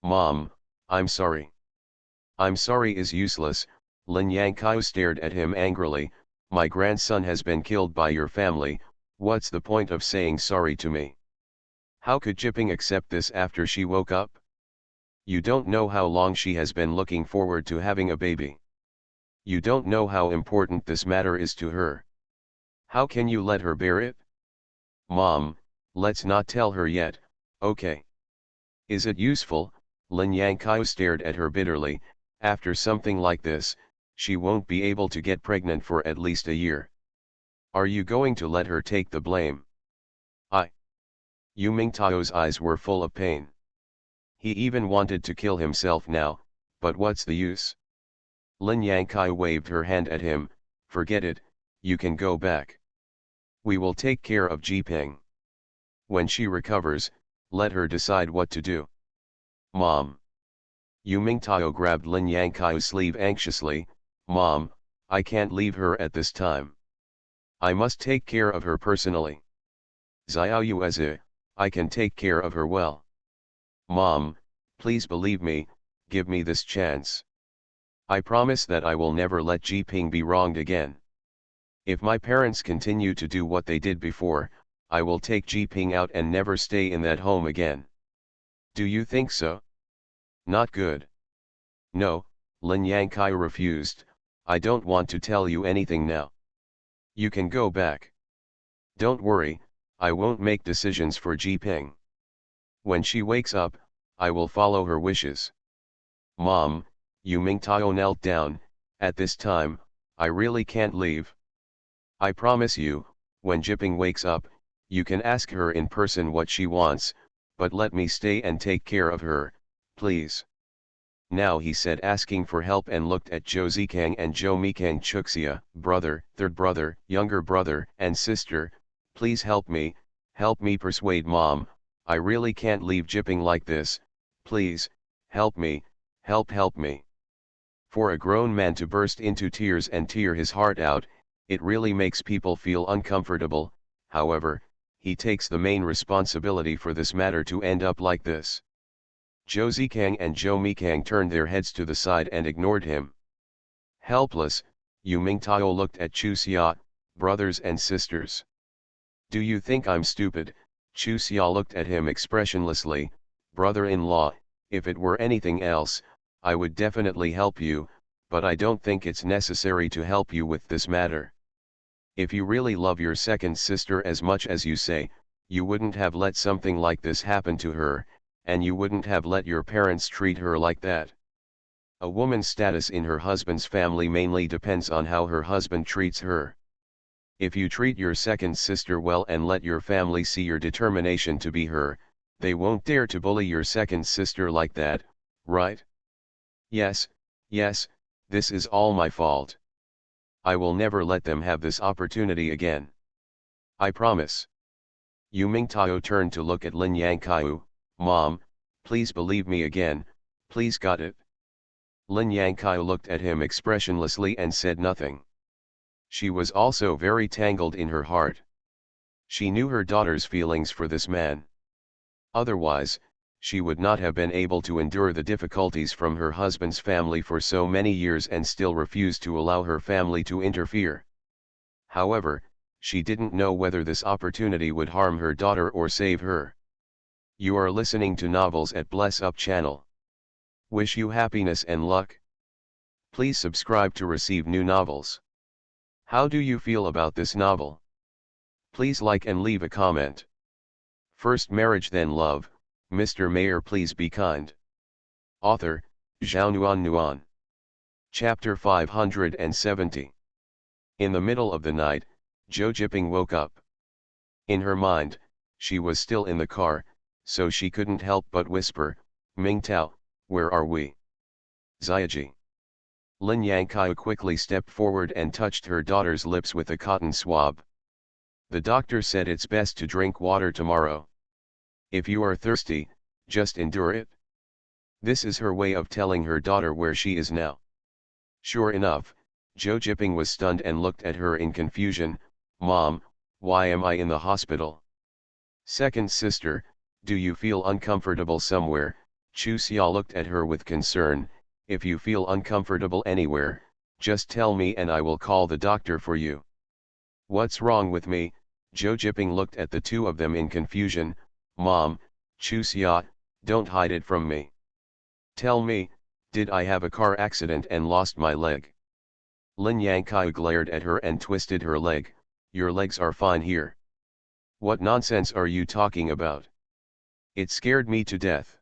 Mom, I'm sorry. I'm sorry is useless. Lin Yangqiu stared at him angrily. My grandson has been killed by your family, what's the point of saying sorry to me? How could Jipping accept this after she woke up? You don't know how long she has been looking forward to having a baby. You don't know how important this matter is to her. How can you let her bear it? Mom, let's not tell her yet, okay? Is it useful? Lin Yangqiu stared at her bitterly. After something like this, she won't be able to get pregnant for at least a year. Are you going to let her take the blame? Yu Mingtao's eyes were full of pain. He even wanted to kill himself now, but what's the use? Lin Yangqiu waved her hand at him. Forget it, you can go back. We will take care of Jiping. When she recovers, let her decide what to do. Mom. Yu Mingtao grabbed Lin Yangqiu's sleeve anxiously. Mom, I can't leave her at this time. I must take care of her personally. Xiao Yuezi, I can take care of her well. Mom, please believe me, give me this chance. I promise that I will never let Jiping be wronged again. If my parents continue to do what they did before, I will take Jiping out and never stay in that home again. Do you think so? Not good. No, Lin Yangqiu refused. I don't want to tell you anything now. You can go back. Don't worry, I won't make decisions for Jiping. When she wakes up, I will follow her wishes. Mom, Yu Mingtao knelt down. At this time, I really can't leave. I promise you, when Jiping wakes up, you can ask her in person what she wants, but let me stay and take care of her, please. Now he said, asking for help, and looked at Zhou Zikang and Zhou Mikang Chuxia, brother, third brother, younger brother, and sister. Please help me persuade Mom. I really can't leave Jiping like this. Please, help me, help me. For a grown man to burst into tears and tear his heart out, it really makes people feel uncomfortable. However, he takes the main responsibility for this matter to end up like this. Zhou Zikang and Zhou Mikang turned their heads to the side and ignored him. Helpless, Yu Mingtao looked at Chu Xia, brothers and sisters. Do you think I'm stupid? Chu Xia looked at him expressionlessly. Brother-in-law, if it were anything else, I would definitely help you, but I don't think it's necessary to help you with this matter. If you really love your second sister as much as you say, you wouldn't have let something like this happen to her, and you wouldn't have let your parents treat her like that. A woman's status in her husband's family mainly depends on how her husband treats her. If you treat your second sister well and let your family see your determination to be her, they won't dare to bully your second sister like that, right? Yes, this is all my fault. I will never let them have this opportunity again. I promise. Yu Mingtao turned to look at Lin Yangqiu. Mom, please believe me again, please, got it? Lin Yangqiu looked at him expressionlessly and said nothing. She was also very tangled in her heart. She knew her daughter's feelings for this man. Otherwise, she would not have been able to endure the difficulties from her husband's family for so many years and still refuse to allow her family to interfere. However, she didn't know whether this opportunity would harm her daughter or save her. You are listening to Novels at Bless Up channel. Wish you happiness and luck. Please subscribe to receive new novels. How do you feel about this novel? Please like and leave a comment. First marriage then love, Mr. Mayor please be kind. Author, Zhao Nuan. Chapter 570. In the middle of the night, Zhou Jiping woke up. In her mind, she was still in the car, so she couldn't help but whisper, Mingtao, where are we? Xiaoji. Lin Yangqiu quickly stepped forward and touched her daughter's lips with a cotton swab. The doctor said it's best to drink water tomorrow. If you are thirsty, just endure it. This is her way of telling her daughter where she is now. Sure enough, Joe Jipping was stunned and looked at her in confusion. Mom, why am I in the hospital? Second sister, do you feel uncomfortable somewhere? Chu Xia looked at her with concern. If you feel uncomfortable anywhere, just tell me and I will call the doctor for you. What's wrong with me? Joe Jipping looked at the two of them in confusion. Mom, Chu Xia, don't hide it from me. Tell me, did I have a car accident and lost my leg? Lin Yangkai glared at her and twisted her leg. Your legs are fine here. What nonsense are you talking about? It scared me to death.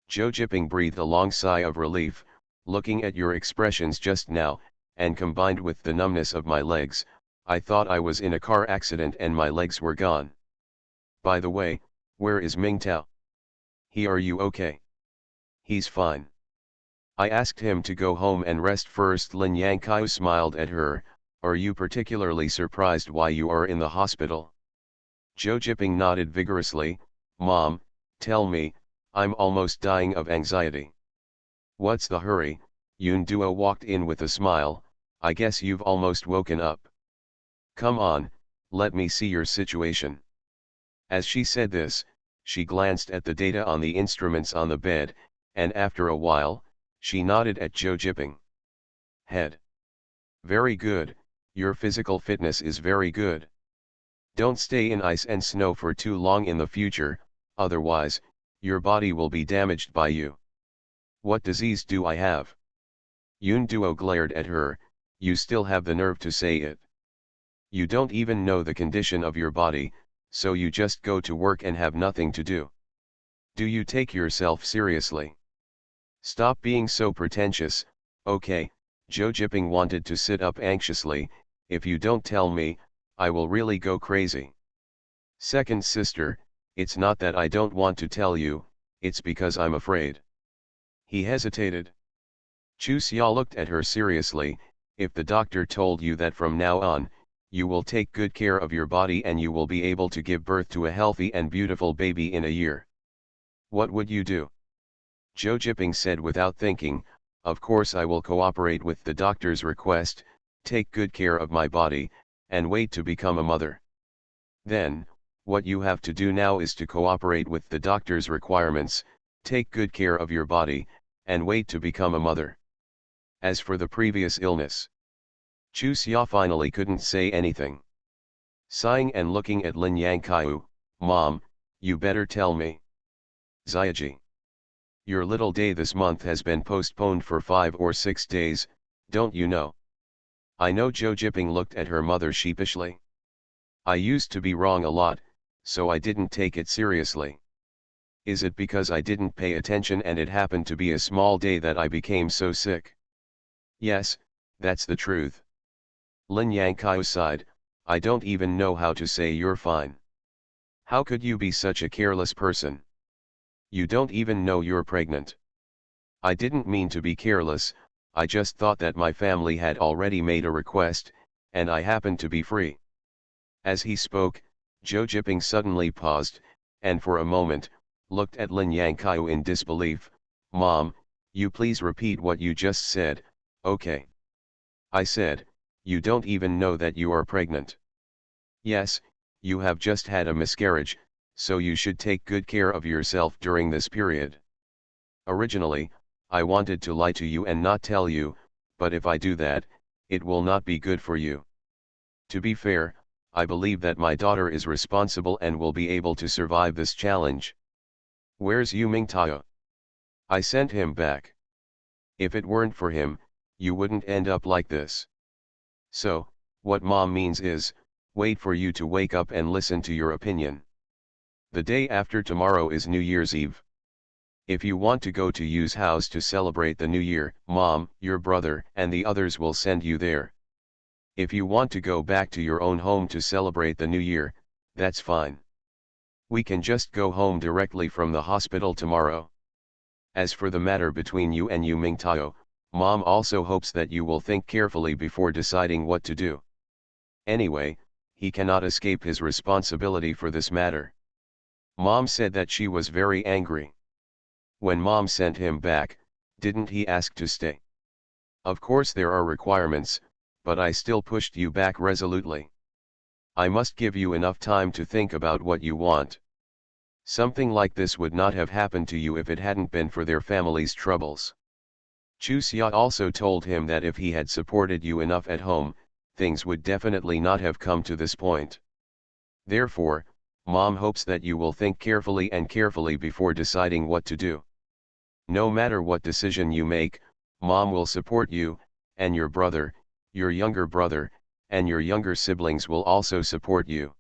Joe Jipping breathed a long sigh of relief. Looking at your expressions just now, and combined with the numbness of my legs, I thought I was in a car accident and my legs were gone. By the way, where is Ming Tao? Are you okay? He's fine. I asked him to go home and rest first. Lin Yangkai smiled at her. Are you particularly surprised why you are in the hospital? Joe Jipping nodded vigorously. Mom, tell me, I'm almost dying of anxiety. What's the hurry? Yun Duo walked in with a smile. I guess you've almost woken up. Come on, let me see your situation. As she said this, she glanced at the data on the instruments on the bed, and after a while, she nodded at Joe Jipping. Head. Very good, your physical fitness is very good. Don't stay in ice and snow for too long in the future, otherwise, your body will be damaged by you. What disease do I have? Yun Duo glared at her. You still have the nerve to say it. You don't even know the condition of your body, so you just go to work and have nothing to do. Do you take yourself seriously? Stop being so pretentious. Okay, Joe Jipping wanted to sit up anxiously. If you don't tell me, I will really go crazy. Second sister, it's not that I don't want to tell you, it's because I'm afraid. He hesitated. Chu Xia looked at her seriously. If the doctor told you that from now on, you will take good care of your body and you will be able to give birth to a healthy and beautiful baby in a year, what would you do? Joe Jipping said without thinking, of course I will cooperate with the doctor's request, take good care of my body, and wait to become a mother. Then, what you have to do now is to cooperate with the doctor's requirements, take good care of your body, and wait to become a mother. As for the previous illness, Chu Xia finally couldn't say anything. Sighing and looking at Lin Yangkai, Mom, you better tell me. Xiaoji. Your little day this month has been postponed for 5 or 6 days, don't you know? I know. Joe Jipping looked at her mother sheepishly. I used to be wrong a lot, so I didn't take it seriously. Is it because I didn't pay attention and it happened to be a small day that I became so sick? Yes, that's the truth. Lin Yangkai sighed. I don't even know how to say you're fine. How could you be such a careless person? You don't even know you're pregnant. I didn't mean to be careless, I just thought that my family had already made a request, and I happened to be free. As he spoke, Joe Jipping suddenly paused, and for a moment, looked at Lin Yangkai in disbelief. Mom, you please repeat what you just said. Okay. I said, you don't even know that you are pregnant. Yes, you have just had a miscarriage, so you should take good care of yourself during this period. Originally, I wanted to lie to you and not tell you, but if I do that, it will not be good for you. To be fair, I believe that my daughter is responsible and will be able to survive this challenge. Where's Yu Mingtao? I sent him back. If it weren't for him, you wouldn't end up like this. So, what Mom means is, wait for you to wake up and listen to your opinion. The day after tomorrow is New Year's Eve. If you want to go to Yu's house to celebrate the New Year, Mom, your brother, and the others will send you there. If you want to go back to your own home to celebrate the New Year, that's fine. We can just go home directly from the hospital tomorrow. As for the matter between you and Yu Mingtao, Mom also hopes that you will think carefully before deciding what to do. Anyway, he cannot escape his responsibility for this matter. Mom said that she was very angry. When Mom sent him back, didn't he ask to stay? Of course there are requirements, but I still pushed you back resolutely. I must give you enough time to think about what you want. Something like this would not have happened to you if it hadn't been for their family's troubles. Chusia also told him that if he had supported you enough at home, things would definitely not have come to this point. Therefore, Mom hopes that you will think carefully before deciding what to do. No matter what decision you make, Mom will support you, and your brother, your younger brother, and your younger siblings will also support you.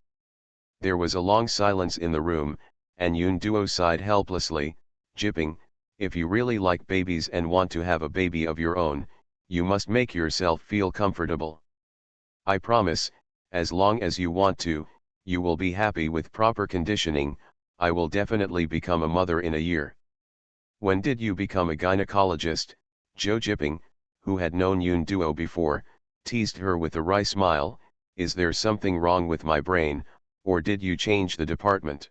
There was a long silence in the room, and Yoon Duo sighed helplessly, jipping, if you really like babies and want to have a baby of your own, you must make yourself feel comfortable. I promise, as long as you want to, you will be happy with proper conditioning. I will definitely become a mother in a year. When did you become a gynecologist? Jo Jipping, who had known Yoon Duo before, teased her with a wry smile, is there something wrong with my brain, or did you change the department?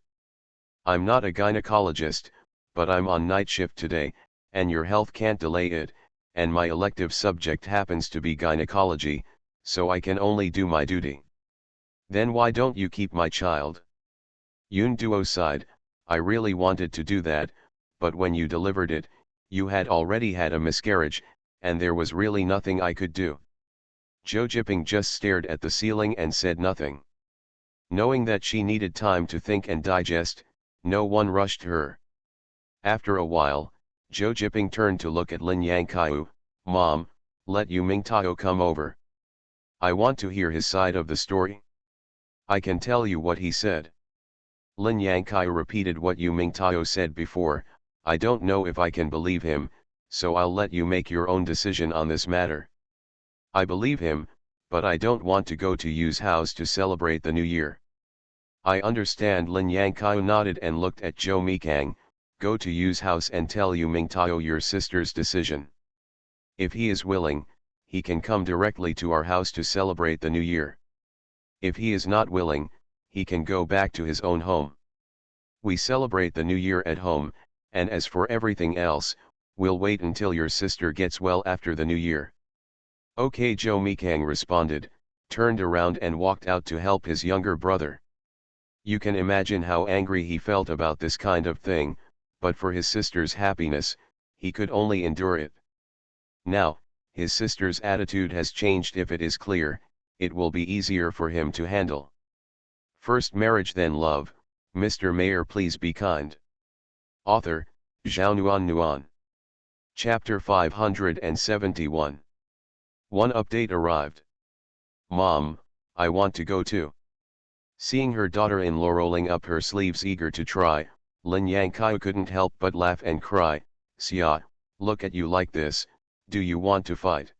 I'm not a gynecologist, but I'm on night shift today, and your health can't delay it, and my elective subject happens to be gynecology, so I can only do my duty. Then why don't you keep my child? Yoon Duo sighed, I really wanted to do that, but when you delivered it, you had already had a miscarriage, and there was really nothing I could do. Jo Jipping just stared at the ceiling and said nothing. Knowing that she needed time to think and digest, no one rushed her. After a while, Jo Jipping turned to look at Lin Yangkaiu, Mom, let Yu Mingtao come over. I want to hear his side of the story. I can tell you what he said. Lin Yangkaiu repeated what Yu Mingtao said before, I don't know if I can believe him, so I'll let you make your own decision on this matter. I believe him, but I don't want to go to Yu's house to celebrate the new year. I understand. Lin Yangkaiu nodded and looked at Zhou Mikang, go to Yu's house and tell Yu Mingtao your sister's decision. If he is willing, he can come directly to our house to celebrate the new year. If he is not willing, he can go back to his own home. We celebrate the new year at home, and as for everything else, we'll wait until your sister gets well after the new year. Okay, Zhou Mikang responded, turned around and walked out to help his younger brother. You can imagine how angry he felt about this kind of thing, but for his sister's happiness, he could only endure it. Now, his sister's attitude has changed. If it is clear, it will be easier for him to handle. First marriage then love. Mr. Mayor, please be kind. Author, Zhao Nuan. Chapter 571. One update arrived. Mom, I want to go too. Seeing her daughter-in-law rolling up her sleeves eager to try, Lin Yangkaiu couldn't help but laugh and cry, Xia, look at you like this, do you want to fight?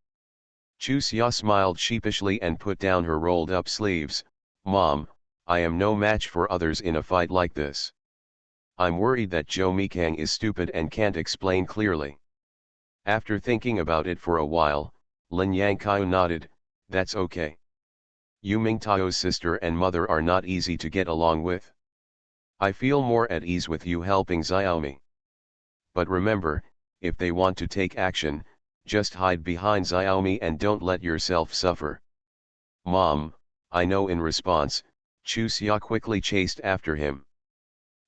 Chu Xia smiled sheepishly and put down her rolled up sleeves, Mom, I am no match for others in a fight like this. I'm worried that Zhou Mikang is stupid and can't explain clearly. After thinking about it for a while, Lin Yangkaiu nodded, that's okay. Yu Mingtao's sister and mother are not easy to get along with. I feel more at ease with you helping Xiaomi. But remember, if they want to take action, just hide behind Xiaomi and don't let yourself suffer. Mom, I know. In response, Chu Xia quickly chased after him.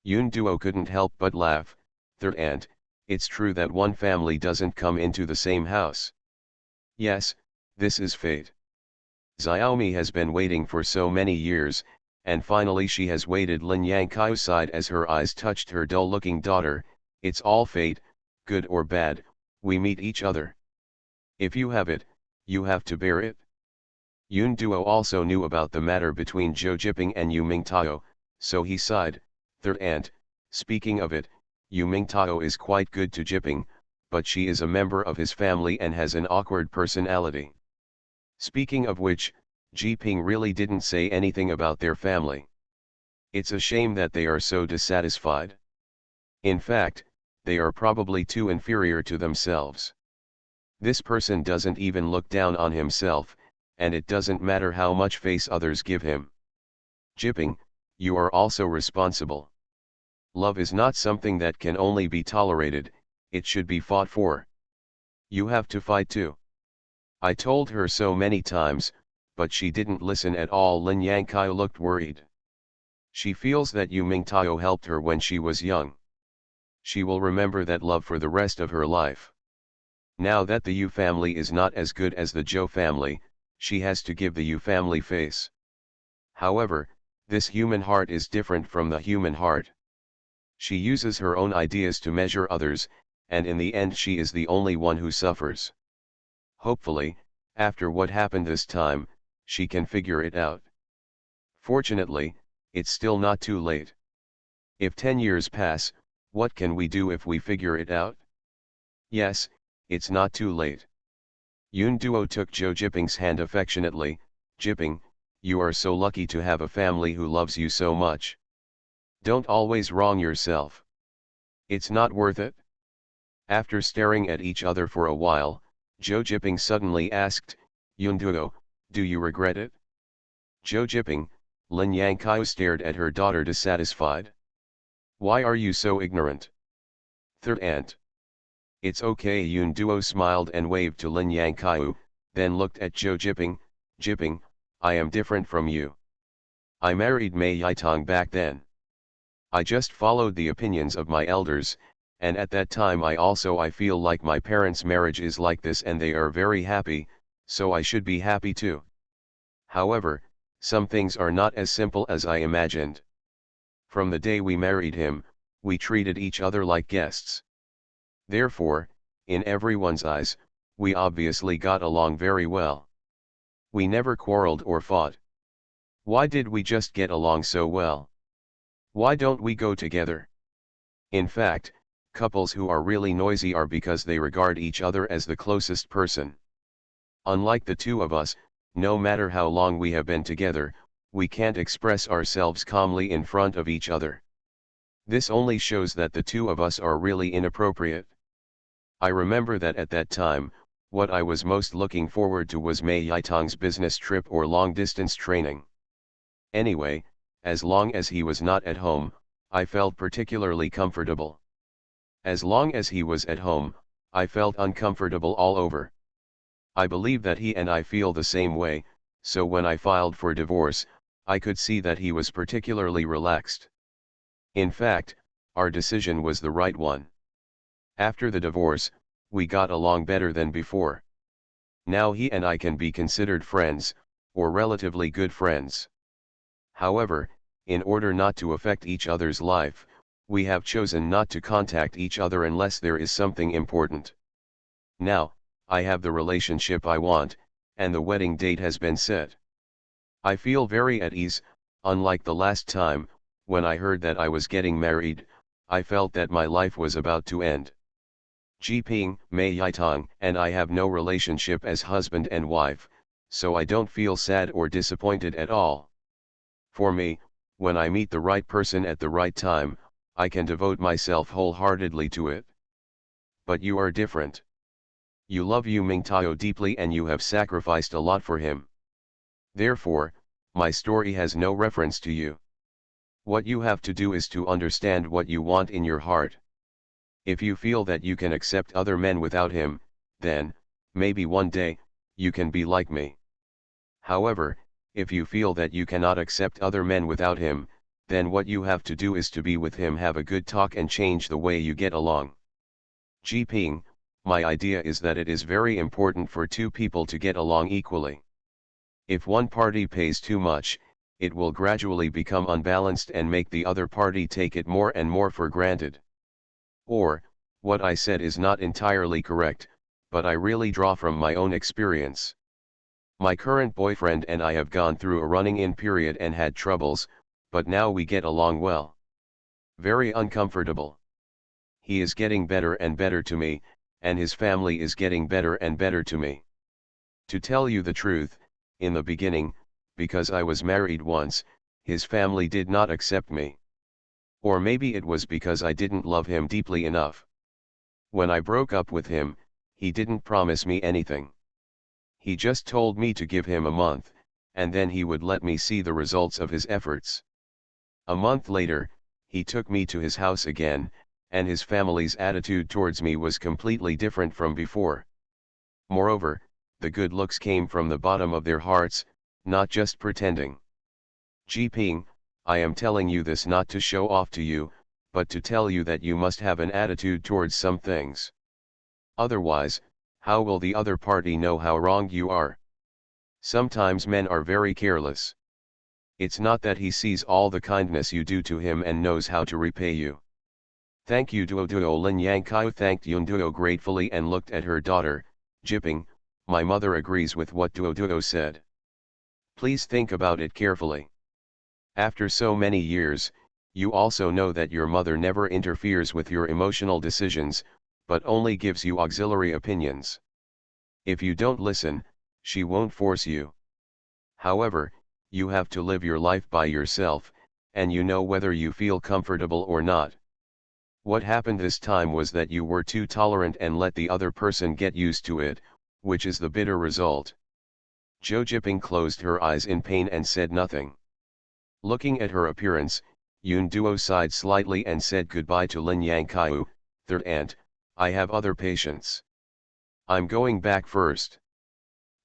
Yoon Duo couldn't help but laugh, third aunt, it's true that one family doesn't come into the same house. Yes, this is fate. Xiaomi has been waiting for so many years, and finally she has waited. Lin Yangkaiu sighed as her eyes touched her dull-looking daughter, it's all fate, good or bad, we meet each other. If you have it, you have to bear it. Yoon Duo also knew about the matter between Zhou Jipping and Yu Mingtao, so he sighed, third aunt, speaking of it, Yu Mingtao is quite good to Jipping, but she is a member of his family and has an awkward personality. Speaking of which, Jipping really didn't say anything about their family. It's a shame that they are so dissatisfied. In fact, they are probably too inferior to themselves. This person doesn't even look down on himself, and it doesn't matter how much face others give him. Jipping, you are also responsible. Love is not something that can only be tolerated, it should be fought for. You have to fight too. I told her so many times, but she didn't listen at all. Lin Yangkai looked worried. She feels that Yu Mingtao helped her when she was young. She will remember that love for the rest of her life. Now that the Yu family is not as good as the Zhou family, she has to give the Yu family face. However, this human heart is different from the human heart. She uses her own ideas to measure others, and in the end she is the only one who suffers. Hopefully, after what happened this time, she can figure it out. Fortunately, it's still not too late. If 10 years pass, what can we do if we figure it out? Yes, it's not too late. Yun Duo took Zhou Jiping's hand affectionately. Jiping, you are so lucky to have a family who loves you so much. Don't always wrong yourself. It's not worth it. After staring at each other for a while, Zhou Jiping suddenly asked, Yun Duo, do you regret it? Zhou Jiping, Lin Yangkai stared at her daughter dissatisfied. Why are you so ignorant? Third aunt. It's okay. Yun Duo smiled and waved to Lin Yangkai, then looked at Zhou Jiping. Jiping, I am different from you. I married Mei Yitong back then. I just followed the opinions of my elders, and at that time I feel like my parents' marriage is like this and they are very happy, so I should be happy too. However, some things are not as simple as I imagined. From the day we married him, we treated each other like guests. Therefore, in everyone's eyes, we obviously got along very well. We never quarreled or fought. Why did we just get along so well? Why don't we go together? In fact, couples who are really noisy are because they regard each other as the closest person. Unlike the two of us, no matter how long we have been together, we can't express ourselves calmly in front of each other. This only shows that the two of us are really inappropriate. I remember that at that time, what I was most looking forward to was Mei Yitong's business trip or long-distance training. Anyway, as long as he was not at home, I felt particularly comfortable. As long as he was at home, I felt uncomfortable all over. I believe that he and I feel the same way, so when I filed for divorce, I could see that he was particularly relaxed. In fact, our decision was the right one. After the divorce, we got along better than before. Now he and I can be considered friends, or relatively good friends. However, in order not to affect each other's life, we have chosen not to contact each other unless there is something important. Now, I have the relationship I want, and the wedding date has been set. I feel very at ease. Unlike the last time, when I heard that I was getting married, I felt that my life was about to end. Jiping, Mei Yitong, and I have no relationship as husband and wife, so I don't feel sad or disappointed at all. For me, when I meet the right person at the right time, I can devote myself wholeheartedly to it. But you are different. You love Yu Mingtao deeply and you have sacrificed a lot for him. Therefore, my story has no reference to you. What you have to do is to understand what you want in your heart. If you feel that you can accept other men without him, then, maybe one day, you can be like me. However, if you feel that you cannot accept other men without him, then what you have to do is to be with him, have a good talk and change the way you get along. Jiping, my idea is that it is very important for two people to get along equally. If one party pays too much, it will gradually become unbalanced and make the other party take it more and more for granted. Or, what I said is not entirely correct, but I really draw from my own experience. My current boyfriend and I have gone through a running-in period and had troubles, but now we get along well. Very uncomfortable. He is getting better and better to me, and his family is getting better and better to me. To tell you the truth, in the beginning, because I was married once, his family did not accept me. Or maybe it was because I didn't love him deeply enough. When I broke up with him, he didn't promise me anything. He just told me to give him a month, and then he would let me see the results of his efforts. A month later, he took me to his house again, and his family's attitude towards me was completely different from before. Moreover, the good looks came from the bottom of their hearts, not just pretending. Jiping, I am telling you this not to show off to you, but to tell you that you must have an attitude towards some things. Otherwise, how will the other party know how wrong you are? Sometimes men are very careless. It's not that he sees all the kindness you do to him and knows how to repay you. Thank you Duo Duo. Lin Yang Kai thanked Yun Duo gratefully and looked at her daughter, Jiping, my mother agrees with what Duo Duo said. Please think about it carefully. After so many years, you also know that your mother never interferes with your emotional decisions, but only gives you auxiliary opinions. If you don't listen, she won't force you. However, you have to live your life by yourself, and you know whether you feel comfortable or not. What happened this time was that you were too tolerant and let the other person get used to it, which is the bitter result. Jo Jiping closed her eyes in pain and said nothing. Looking at her appearance, Yun Duo sighed slightly and said goodbye to Lin Yang Kaiu, third aunt, I have other patients. I'm going back first.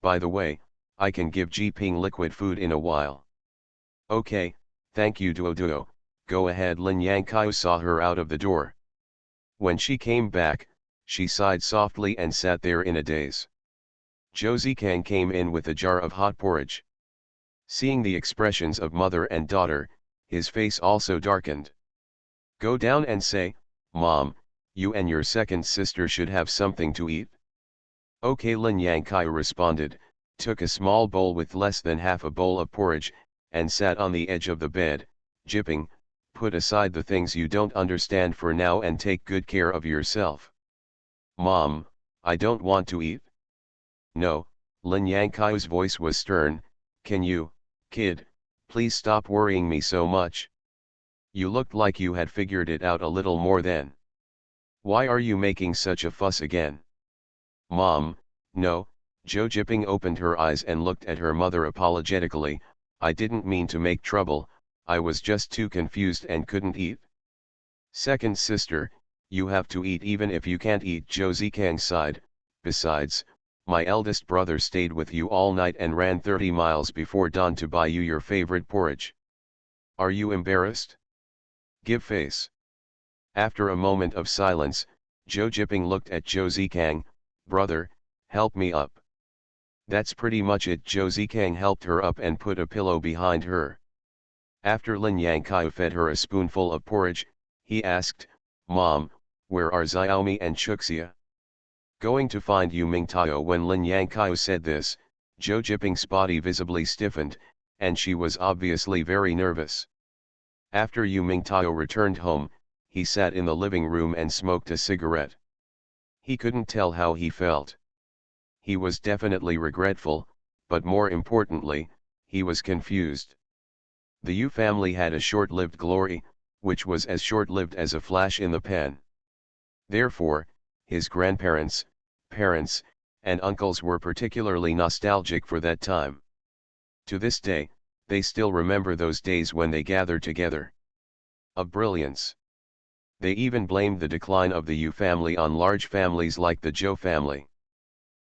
By the way, I can give Jiping liquid food in a while. Okay, thank you Duo Duo, go ahead. Lin Yang Kaiu saw her out of the door. When she came back, she sighed softly and sat there in a daze. Josei Kang came in with a jar of hot porridge. Seeing the expressions of mother and daughter, his face also darkened. Go down and say, Mom, you and your second sister should have something to eat. Okay. Lin Yang Kai responded, took a small bowl with less than half a bowl of porridge, and sat on the edge of the bed, Jiping, put aside the things you don't understand for now and take good care of yourself. Mom, I don't want to eat. No, Lin Yang Kai's voice was stern, can you, kid, please stop worrying me so much? You looked like you had figured it out a little more then. Why are you making such a fuss again? Mom, no, Jo Jiping opened her eyes and looked at her mother apologetically, I didn't mean to make trouble, I was just too confused and couldn't eat. Second sister, you have to eat even if you can't eat. Josei Kang sighed, besides, my eldest brother stayed with you all night and ran 30 miles before dawn to buy you your favorite porridge. Are you embarrassed? Give face. After a moment of silence, Jo Jiping looked at Josei Kang, brother, help me up. That's pretty much it. Josei Kang helped her up and put a pillow behind her. After Lin Yang Kai fed her a spoonful of porridge, he asked, Mom, where are Xiaomi and Chuxia? Going to find you Mingtao. When Lin Yang Kai said this, Jo Jiping's body visibly stiffened, and she was obviously very nervous. After Yu Mingtao returned home, he sat in the living room and smoked a cigarette. He couldn't tell how he felt. He was definitely regretful, but more importantly, he was confused. The Yu family had a short-lived glory, which was as short-lived as a flash in the pan. Therefore, his grandparents, parents, and uncles were particularly nostalgic for that time. To this day, they still remember those days when they gathered together. Of brilliance. They even blamed the decline of the Yu family on large families like the Zhou family.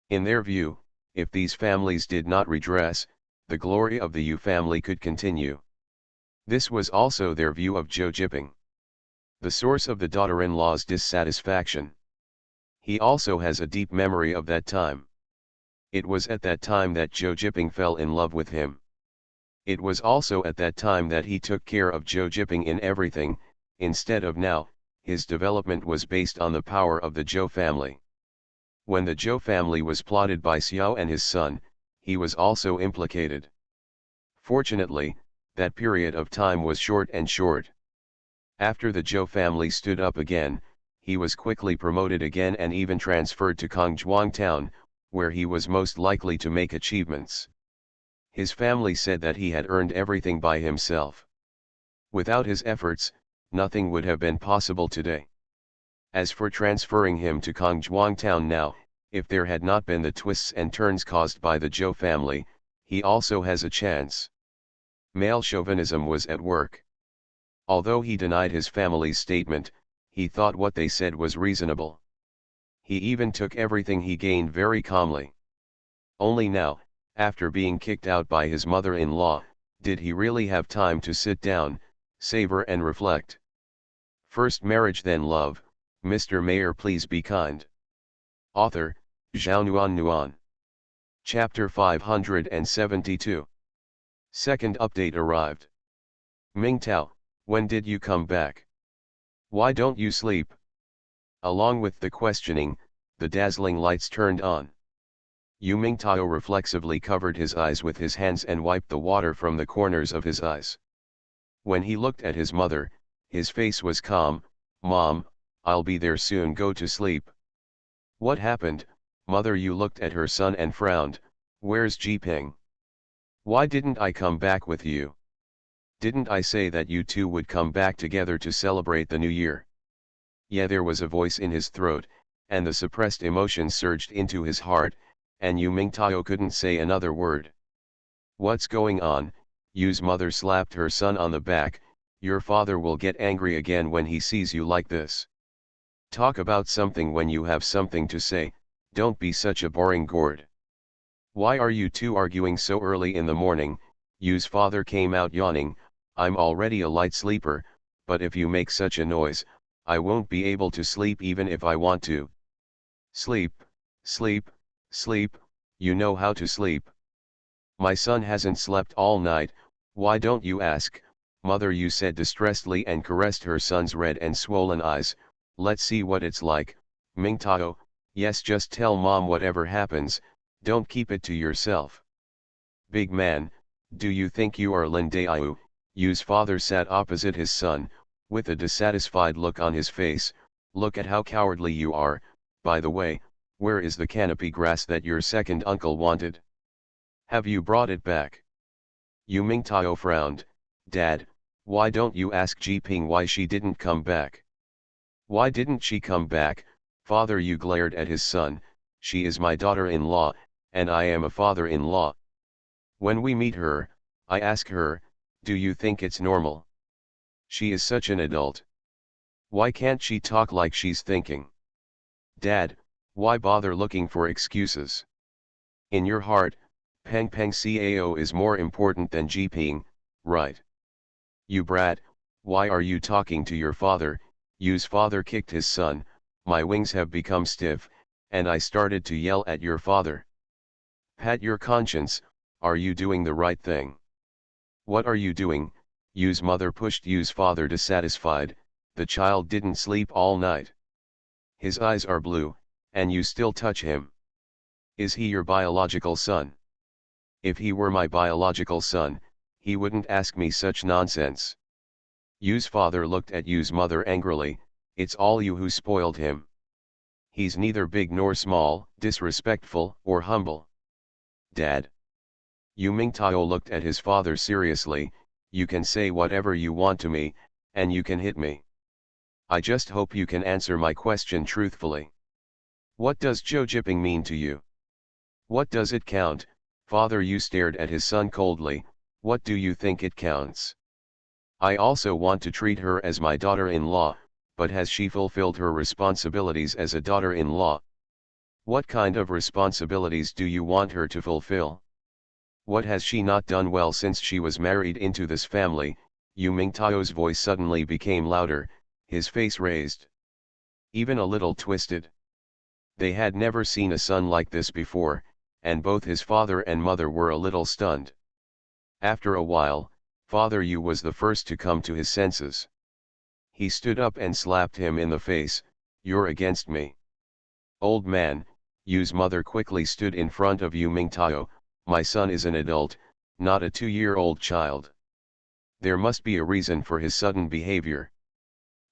In their view, if these families did not redress, the glory of the Yu family could continue. This was also their view of Jo Jiping. The source of the daughter-in-law's dissatisfaction. He also has a deep memory of that time. It was at that time that Jo Jiping fell in love with him. It was also at that time that he took care of Jo Jiping in everything. Instead of now, his development was based on the power of the Zhou family. When the Zhou family was plotted by Xiao and his son, he was also implicated. Fortunately, that period of time was short and short. After the Zhou family stood up again, he was quickly promoted again and even transferred to Kongzhuang town, where he was most likely to make achievements. His family said that he had earned everything by himself. Without his efforts, nothing would have been possible today. As for transferring him to Kongzhuang town now, if there had not been the twists and turns caused by the Zhou family, he also has a chance. Male chauvinism was at work. Although he denied his family's statement, he thought what they said was reasonable. He even took everything he gained very calmly. Only now, after being kicked out by his mother-in-law, did he really have time to sit down, savor and reflect. First marriage then love, Mr. Mayor please be kind. Author, Zhao Nuan. Chapter 572. Second update arrived. Mingtao, when did you come back? Why don't you sleep? Along with the questioning, the dazzling lights turned on. Yu Mingtao reflexively covered his eyes with his hands and wiped the water from the corners of his eyes. When he looked at his mother, his face was calm. Mom, I'll be there soon, go to sleep. What happened, mother? Yu looked at her son and frowned. Where's Jiping? Why didn't I come back with you? Didn't I say that you two would come back together to celebrate the new year? Yeah, there was a voice in his throat, and the suppressed emotion surged into his heart, and Yu Mingtao couldn't say another word. What's going on? Yu's mother slapped her son on the back. Your father will get angry again when he sees you like this. Talk about something when you have something to say, don't be such a boring gourd. Why are you two arguing so early in the morning? Yu's father came out yawning. I'm already a light sleeper, but if you make such a noise, I won't be able to sleep even if I want to. Sleep, sleep, sleep, you know how to sleep. My son hasn't slept all night, why don't you ask, mother? Yu said distressedly and caressed her son's red and swollen eyes. Let's see what it's like. Mingtao, yes, just tell mom whatever happens, don't keep it to yourself. Big man, do you think you are Lin Daiyu? Yu's father sat opposite his son, with a dissatisfied look on his face. Look at how cowardly you are. By the way, where is the canopy grass that your second uncle wanted? Have you brought it back? Yu Mingtao frowned. Dad, why don't you ask Jiping why she didn't come back? Why didn't she come back, father? Yu glared at his son. She is my daughter-in-law, and I am a father-in-law. When we meet her, I ask her, do you think it's normal? She is such an adult. Why can't she talk like she's thinking? Dad, why bother looking for excuses? In your heart, Peng Peng Cao is more important than Jiping, right? You brat, why are you talking to your father? Yu's father kicked his son. My wings have become stiff, and I started to yell at your father. Pat your conscience, are you doing the right thing? What are you doing? Yu's mother pushed Yu's father dissatisfied. The child didn't sleep all night. His eyes are blue, and you still touch him. Is he your biological son? If he were my biological son, he wouldn't ask me such nonsense. Yu's father looked at Yu's mother angrily. It's all you who spoiled him. He's neither big nor small, disrespectful or humble. Dad. Yu Mingtao looked at his father seriously. You can say whatever you want to me, and you can hit me. I just hope you can answer my question truthfully. What does Zhou Jiping mean to you? What does it count? Father Yu stared at his son coldly. What do you think it counts? I also want to treat her as my daughter-in-law, but has she fulfilled her responsibilities as a daughter-in-law? What kind of responsibilities do you want her to fulfill? What has she not done well since she was married into this family? Yu Mingtao's voice suddenly became louder, his face raised. Even a little twisted. They had never seen a son like this before, and both his father and mother were a little stunned. After a while, Father Yu was the first to come to his senses. He stood up and slapped him in the face. You're against me. Old man, Yu's mother quickly stood in front of Yu Mingtao. My son is an adult, not a 2-year-old child. There must be a reason for his sudden behavior.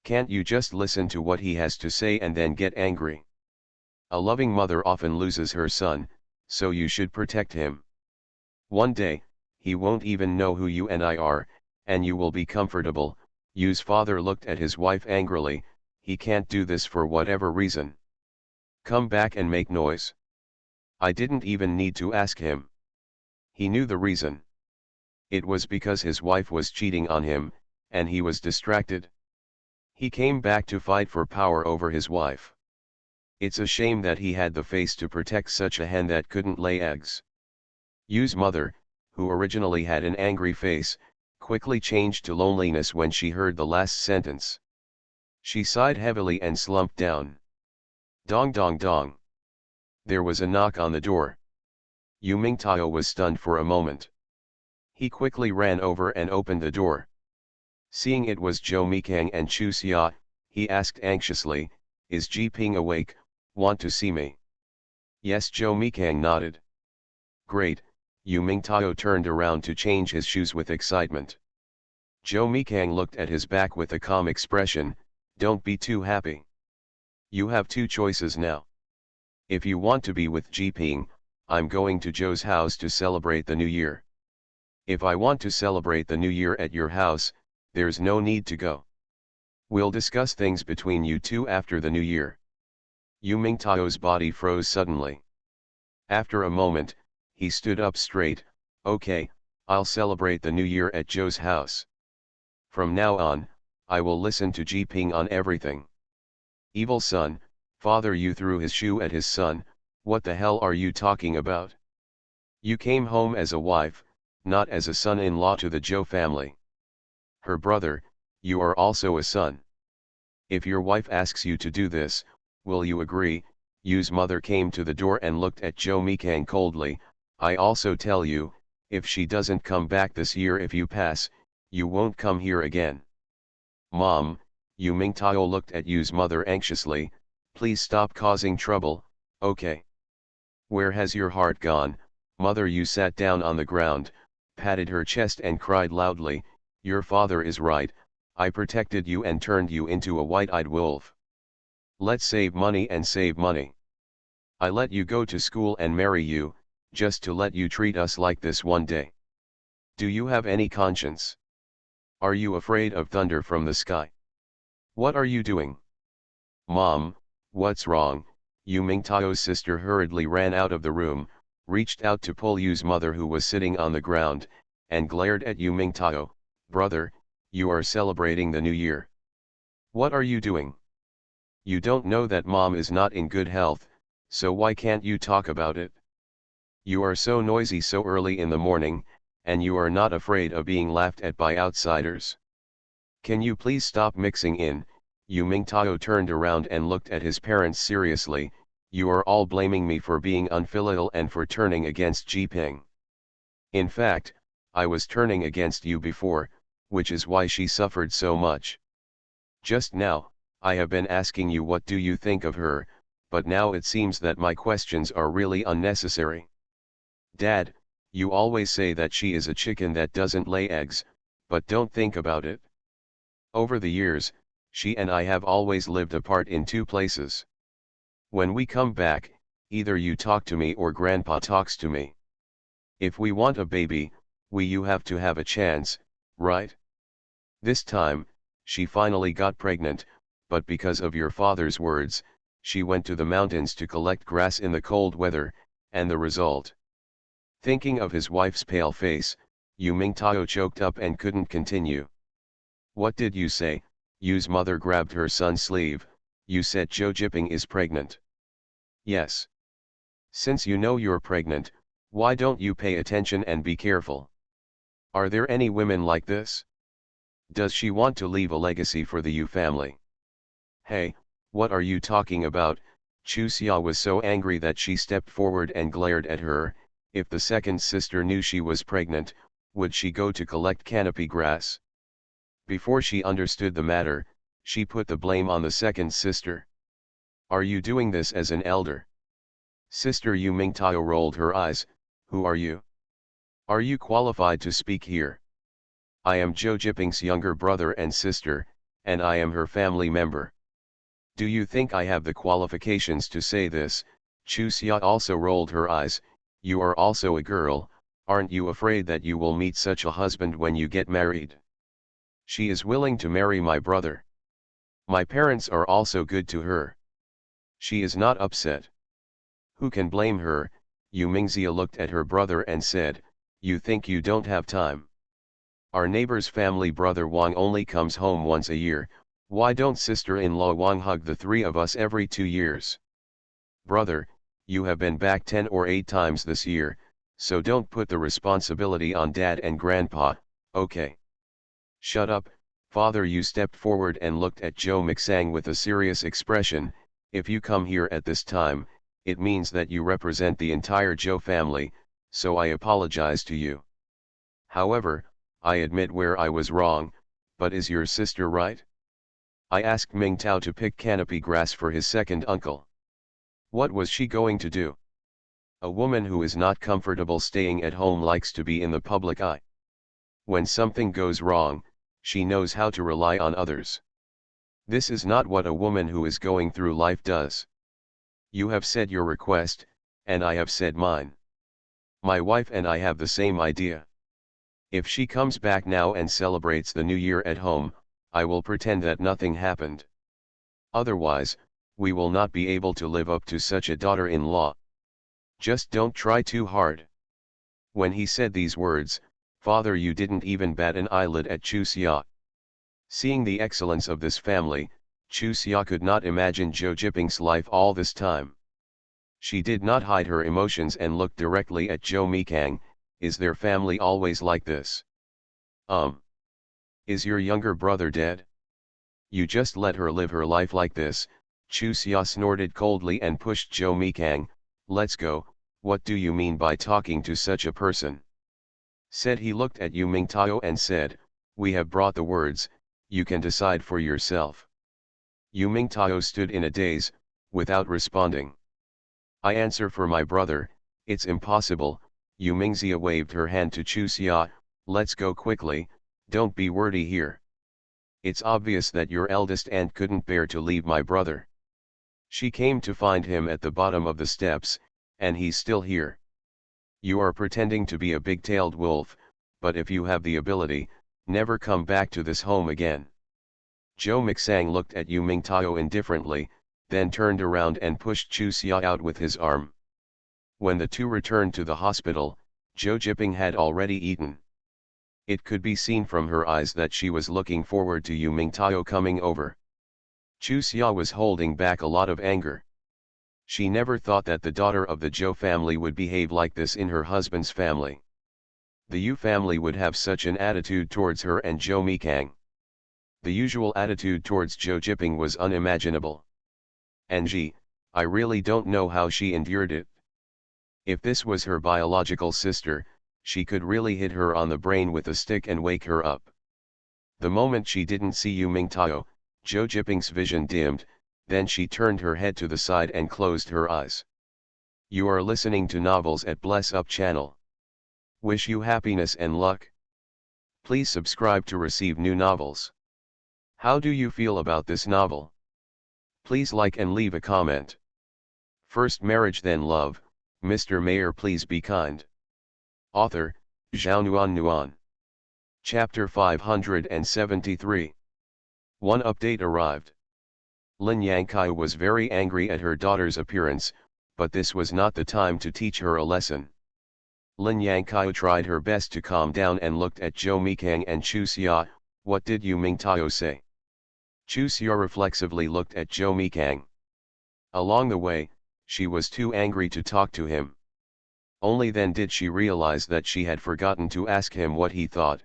Can't you just listen to what he has to say and then get angry? A loving mother often loses her son, so you should protect him. One day, he won't even know who you and I are, and you will be comfortable. Yu's father looked at his wife angrily. He can't do this for whatever reason. Come back and make noise. I didn't even need to ask him. He knew the reason. It was because his wife was cheating on him, and he was distracted. He came back to fight for power over his wife. It's a shame that he had the face to protect such a hen that couldn't lay eggs. Yu's mother, who originally had an angry face, quickly changed to loneliness when she heard the last sentence. She sighed heavily and slumped down. Dong dong dong. There was a knock on the door. Yu Mingtao was stunned for a moment. He quickly ran over and opened the door. Seeing it was Zhou Mikang and Chu Xia, he asked anxiously, "Is Ji Ping awake, want to see me?" Yes, Zhou Mikang nodded. Great, Yu Mingtao turned around to change his shoes with excitement. Zhou Mikang looked at his back with a calm expression, "Don't be too happy. You have two choices now. If you want to be with Ji Ping, I'm going to Zhou's house to celebrate the new year. If I want to celebrate the new year at your house, there's no need to go. We'll discuss things between you two after the new year." Yu Mingtao's body froze suddenly. After a moment, he stood up straight. "Okay, I'll celebrate the new year at Zhou's house. From now on, I will listen to Ji Ping on everything." "Evil son," Father Yu threw his shoe at his son, "what the hell are you talking about? You came home as a wife, not as a son-in-law to the Zhou family. Her brother, you are also a son. If your wife asks you to do this, will you agree?" Yu's mother came to the door and looked at Zhou Mikang coldly. "I also tell you, if she doesn't come back this year, if you pass, you won't come here again." "Mom," Yu Mingtao looked at Yu's mother anxiously, "please stop causing trouble, okay? Where has your heart gone, mother?" Yu sat down on the ground, patted her chest and cried loudly, "Your father is right, I protected you and turned you into a white-eyed wolf. Let's save money and save money. I let you go to school and marry you, just to let you treat us like this one day. Do you have any conscience? Are you afraid of thunder from the sky? What are you doing?" "Mom, what's wrong?" Yu Mingtao's sister hurriedly ran out of the room, reached out to pull Yu's mother, who was sitting on the ground, and glared at Yu Mingtao. "Brother, you are celebrating the new year. What are you doing? You don't know that mom is not in good health, so why can't you talk about it? You are so noisy so early in the morning, and you are not afraid of being laughed at by outsiders. Can you please stop mixing in?" Yu Mingtao turned around and looked at his parents seriously. "You are all blaming me for being unfilial and for turning against Ji Ping. In fact, I was turning against you before, which is why she suffered so much. Just now, I have been asking you what do you think of her, but now it seems that my questions are really unnecessary. Dad, you always say that she is a chicken that doesn't lay eggs, but don't think about it. Over the years, she and I have always lived apart in two places. When we come back, either you talk to me or Grandpa talks to me. If we want a baby, you have to have a chance, right? This time, she finally got pregnant, but because of your father's words, she went to the mountains to collect grass in the cold weather, and the result." Thinking of his wife's pale face, Yu Mingtao choked up and couldn't continue. "What did you say?" Yu's mother grabbed her son's sleeve. "You said Zhou Jiping is pregnant." "Yes. Since you know you're pregnant, why don't you pay attention and be careful? Are there any women like this? Does she want to leave a legacy for the Yu family?" "Hey, what are you talking about?" Chu Xia was so angry that she stepped forward and glared at her. If the second sister knew she was pregnant, would she go to collect canopy grass? Before she understood the matter, she put the blame on the second sister. "Are you doing this as an elder?" Sister Yu Mingtao rolled her eyes. "Who are you? Are you qualified to speak here? I am Zhou Jiping's younger brother and sister, and I am her family member. Do you think I have the qualifications to say this?" Chu Xia also rolled her eyes. "You are also a girl, aren't you afraid that you will meet such a husband when you get married? She is willing to marry my brother. My parents are also good to her. She is not upset. Who can blame her?" Yu Mingxia looked at her brother and said, "You think you don't have time? Our neighbor's family brother Wang only comes home once a year, why don't sister-in-law Wang hug the three of us every 2 years? Brother, you have been back 10 or 8 times this year, so don't put the responsibility on Dad and Grandpa, okay? Shut up, Father. You stepped forward and looked at Joe McSang with a serious expression. If you come here at this time, it means that you represent the entire Joe family, so I apologize to you. However, I admit where I was wrong, but is your sister right? I asked Ming Tao to pick canopy grass for his second uncle. What was she going to do? A woman who is not comfortable staying at home likes to be in the public eye. When something goes wrong, she knows how to rely on others. This is not what a woman who is going through life does. You have said your request, and I have said mine. My wife and I have the same idea. If she comes back now and celebrates the new year at home, I will pretend that nothing happened. Otherwise, we will not be able to live up to such a daughter-in-law. Just don't try too hard. When he said these words, Father, you didn't even bat an eyelid at Chu Xia. Seeing the excellence of this family, Chu Xia could not imagine Zhou Jiping's life all this time. She did not hide her emotions and looked directly at Zhou Mikang. Is their family always like this? Is your younger brother dead? You just let her live her life like this. Chu Xia snorted coldly and pushed Zhou Mikang. Let's go. What do you mean by talking to such a person? Said he looked at Yu Mingtao and said, we have brought the words, you can decide for yourself. Yu Mingtao stood in a daze, without responding. I answer for my brother, it's impossible. Yu Mingxia waved her hand to Chu Xia, let's go quickly, don't be wordy here. It's obvious that your eldest aunt couldn't bear to leave my brother. She came to find him at the bottom of the steps, and he's still here. You are pretending to be a big-tailed wolf, but if you have the ability, never come back to this home again. Zhou Mixang looked at Yu Mingtao indifferently, then turned around and pushed Chu Xia out with his arm. When the two returned to the hospital, Zhou Jiping had already eaten. It could be seen from her eyes that she was looking forward to Yu Mingtao coming over. Chu Xia was holding back a lot of anger. She never thought that the daughter of the Zhou family would behave like this in her husband's family. The Yu family would have such an attitude towards her and Zhou Mikang. The usual attitude towards Zhou Jiping was unimaginable. And I really don't know how she endured it. If this was her biological sister, she could really hit her on the brain with a stick and wake her up. The moment she didn't see Yu Mingtao, Zhou Jiping's vision dimmed, then she turned her head to the side and closed her eyes. You are listening to novels at Bless Up channel. Wish you happiness and luck. Please subscribe to receive new novels. How do you feel about this novel? Please like and leave a comment. First marriage then love, Mr. Mayor please be kind. Author, Zhao Nuan. Chapter 573. One update arrived. Lin Yangkai was very angry at her daughter's appearance, but this was not the time to teach her a lesson. Lin Yangkai tried her best to calm down and looked at Zhou Mikang and Chu Xia. What did Yu Mingtao say? Chu Xia reflexively looked at Zhou Mikang. Along the way, she was too angry to talk to him. Only then did she realize that she had forgotten to ask him what he thought.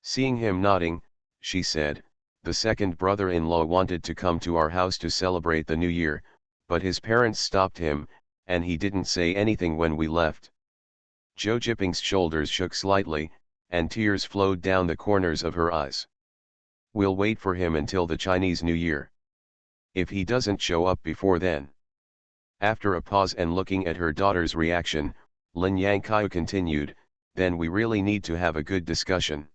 Seeing him nodding, she said, the second brother-in-law wanted to come to our house to celebrate the new year, but his parents stopped him, and he didn't say anything when we left. Zhou Jiping's shoulders shook slightly, and tears flowed down the corners of her eyes. We'll wait for him until the Chinese New Year. If he doesn't show up before then. After a pause and looking at her daughter's reaction, Lin Yangkai continued, then we really need to have a good discussion.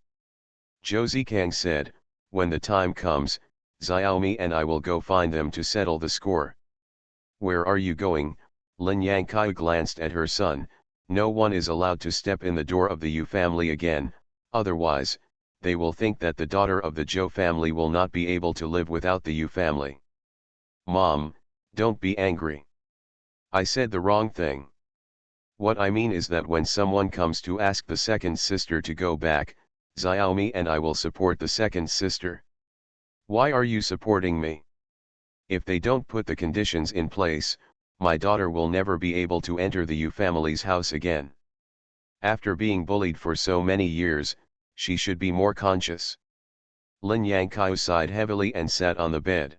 Zhou Zikang said, when the time comes, Xiaomi and I will go find them to settle the score. Where are you going? Lin Yangkai glanced at her son. No one is allowed to step in the door of the Yu family again, otherwise, they will think that the daughter of the Zhou family will not be able to live without the Yu family. Mom, don't be angry. I said the wrong thing. What I mean is that when someone comes to ask the second sister to go back, Xiaomi and I will support the second sister. Why are you supporting me? If they don't put the conditions in place, my daughter will never be able to enter the Yu family's house again. After being bullied for so many years, she should be more conscious. Lin Yangqiu sighed heavily and sat on the bed.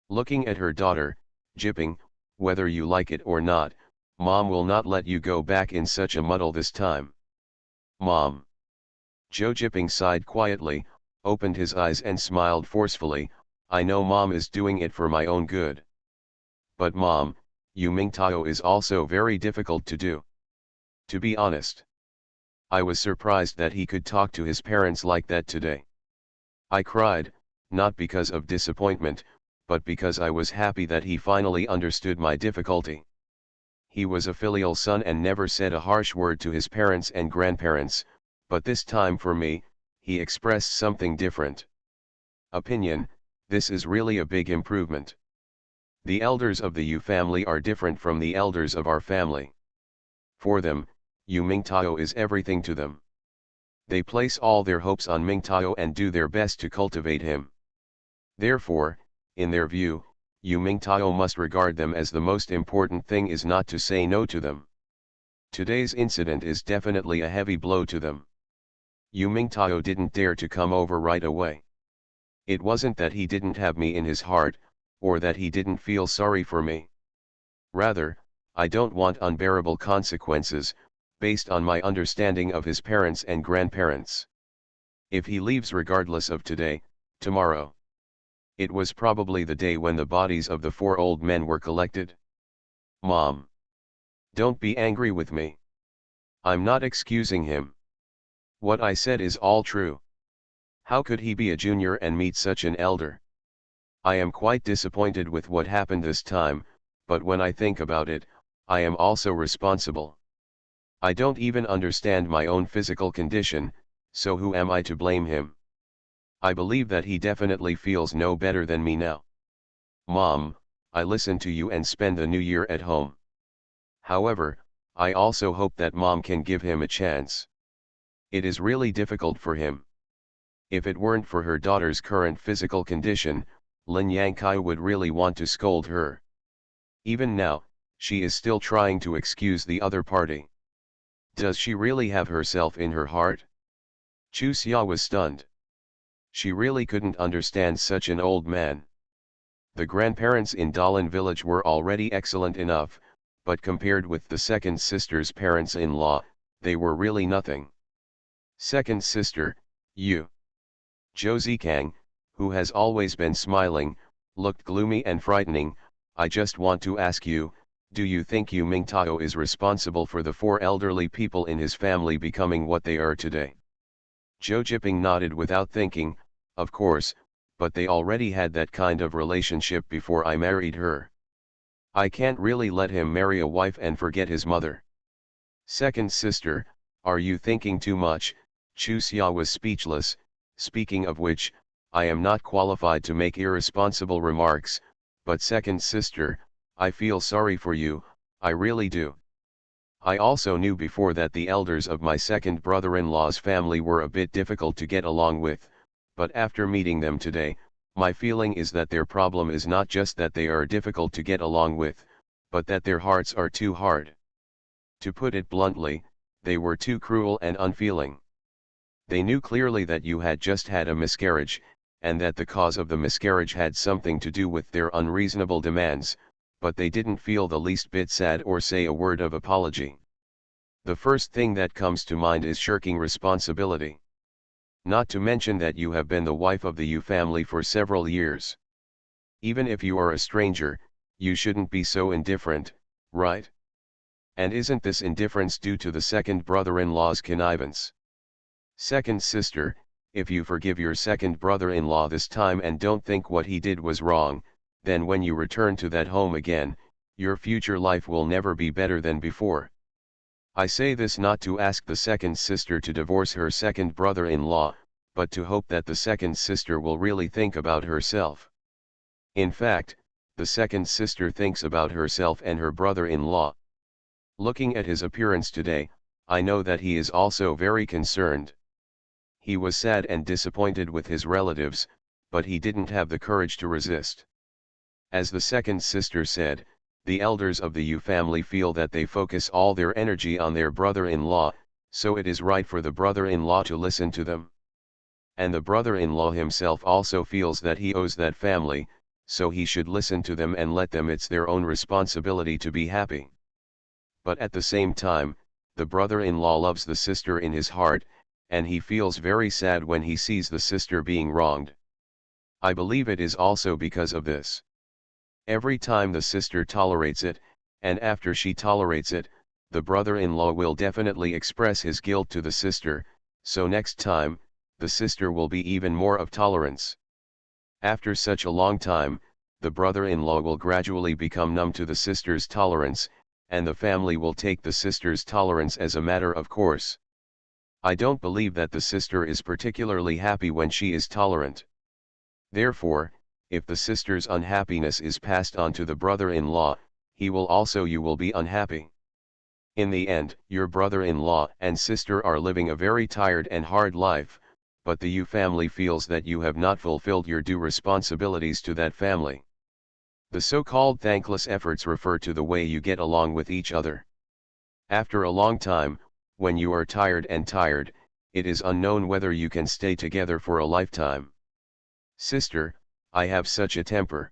Looking at her daughter, Jipping, whether you like it or not, Mom will not let you go back in such a muddle this time. Mom. Zhou Jipping sighed quietly, opened his eyes and smiled forcefully. I know Mom is doing it for my own good. But Mom, Yu Mingtao is also very difficult to do. To be honest, I was surprised that he could talk to his parents like that today. I cried, not because of disappointment, but because I was happy that he finally understood my difficulty. He was a filial son and never said a harsh word to his parents and grandparents, but this time for me, he expressed something different. Opinion, this is really a big improvement. The elders of the Yu family are different from the elders of our family. For them, Yu Mingtao is everything to them. They place all their hopes on Mingtao and do their best to cultivate him. Therefore, in their view, Yu Mingtao must regard them as the most important thing is not to say no to them. Today's incident is definitely a heavy blow to them. Yu Mingtao didn't dare to come over right away. It wasn't that he didn't have me in his heart, or that he didn't feel sorry for me. Rather, I don't want unbearable consequences, based on my understanding of his parents and grandparents. If he leaves regardless of today, tomorrow. It was probably the day when the bodies of the 4 old men were collected. Mom. Don't be angry with me. I'm not excusing him. What I said is all true. How could he be a junior and meet such an elder? I am quite disappointed with what happened this time, but when I think about it, I am also responsible. I don't even understand my own physical condition, so who am I to blame him? I believe that he definitely feels no better than me now. Mom, I listen to you and spend the new year at home. However, I also hope that Mom can give him a chance. It is really difficult for him. If it weren't for her daughter's current physical condition, Lin Yangkai would really want to scold her. Even now, she is still trying to excuse the other party. Does she really have herself in her heart? Chu Xia was stunned. She really couldn't understand such an old man. The grandparents in Dalan village were already excellent enough, but compared with the second sister's parents-in-law, they were really nothing. Second sister, Yu Josei Kang, who has always been smiling, looked gloomy and frightening. I just want to ask you, do you think Yu Mingtao is responsible for the 4 elderly people in his family becoming what they are today? Zhou Jipping nodded without thinking, of course, but they already had that kind of relationship before I married her. I can't really let him marry a wife and forget his mother. Second sister, are you thinking too much? Chu Xia was speechless. Speaking of which, I am not qualified to make irresponsible remarks, but second sister, I feel sorry for you, I really do. I also knew before that the elders of my second brother-in-law's family were a bit difficult to get along with, but after meeting them today, my feeling is that their problem is not just that they are difficult to get along with, but that their hearts are too hard. To put it bluntly, they were too cruel and unfeeling. They knew clearly that you had just had a miscarriage, and that the cause of the miscarriage had something to do with their unreasonable demands, but they didn't feel the least bit sad or say a word of apology. The first thing that comes to mind is shirking responsibility. Not to mention that you have been the wife of the Yu family for several years. Even if you are a stranger, you shouldn't be so indifferent, right? And isn't this indifference due to the second brother-in-law's connivance? Second sister, if you forgive your second brother-in-law this time and don't think what he did was wrong, then when you return to that home again, your future life will never be better than before. I say this not to ask the second sister to divorce her second brother-in-law, but to hope that the second sister will really think about herself. In fact, the second sister thinks about herself and her brother-in-law. Looking at his appearance today, I know that he is also very concerned. He was sad and disappointed with his relatives, but he didn't have the courage to resist. As the second sister said, The elders of the Yu family feel that they focus all their energy on their brother-in-law, so it is right for the brother-in-law to listen to them. And the brother-in-law himself also feels that he owes that family, so he should listen to them and let them. It's their own responsibility to be happy. But at the same time, the brother-in-law loves the sister in his heart, and he feels very sad when he sees the sister being wronged. I believe it is also because of this. Every time the sister tolerates it, and after she tolerates it, the brother-in-law will definitely express his guilt to the sister, so next time, the sister will be even more of tolerance. After such a long time, the brother-in-law will gradually become numb to the sister's tolerance, and the family will take the sister's tolerance as a matter of course. I don't believe that the sister is particularly happy when she is tolerant. Therefore, if the sister's unhappiness is passed on to the brother-in-law, you will be unhappy. In the end, your brother-in-law and sister are living a very tired and hard life, but the Yu family feels that you have not fulfilled your due responsibilities to that family. The so-called thankless efforts refer to the way you get along with each other. After a long time, when you are tired, it is unknown whether you can stay together for a lifetime. Sister, I have such a temper.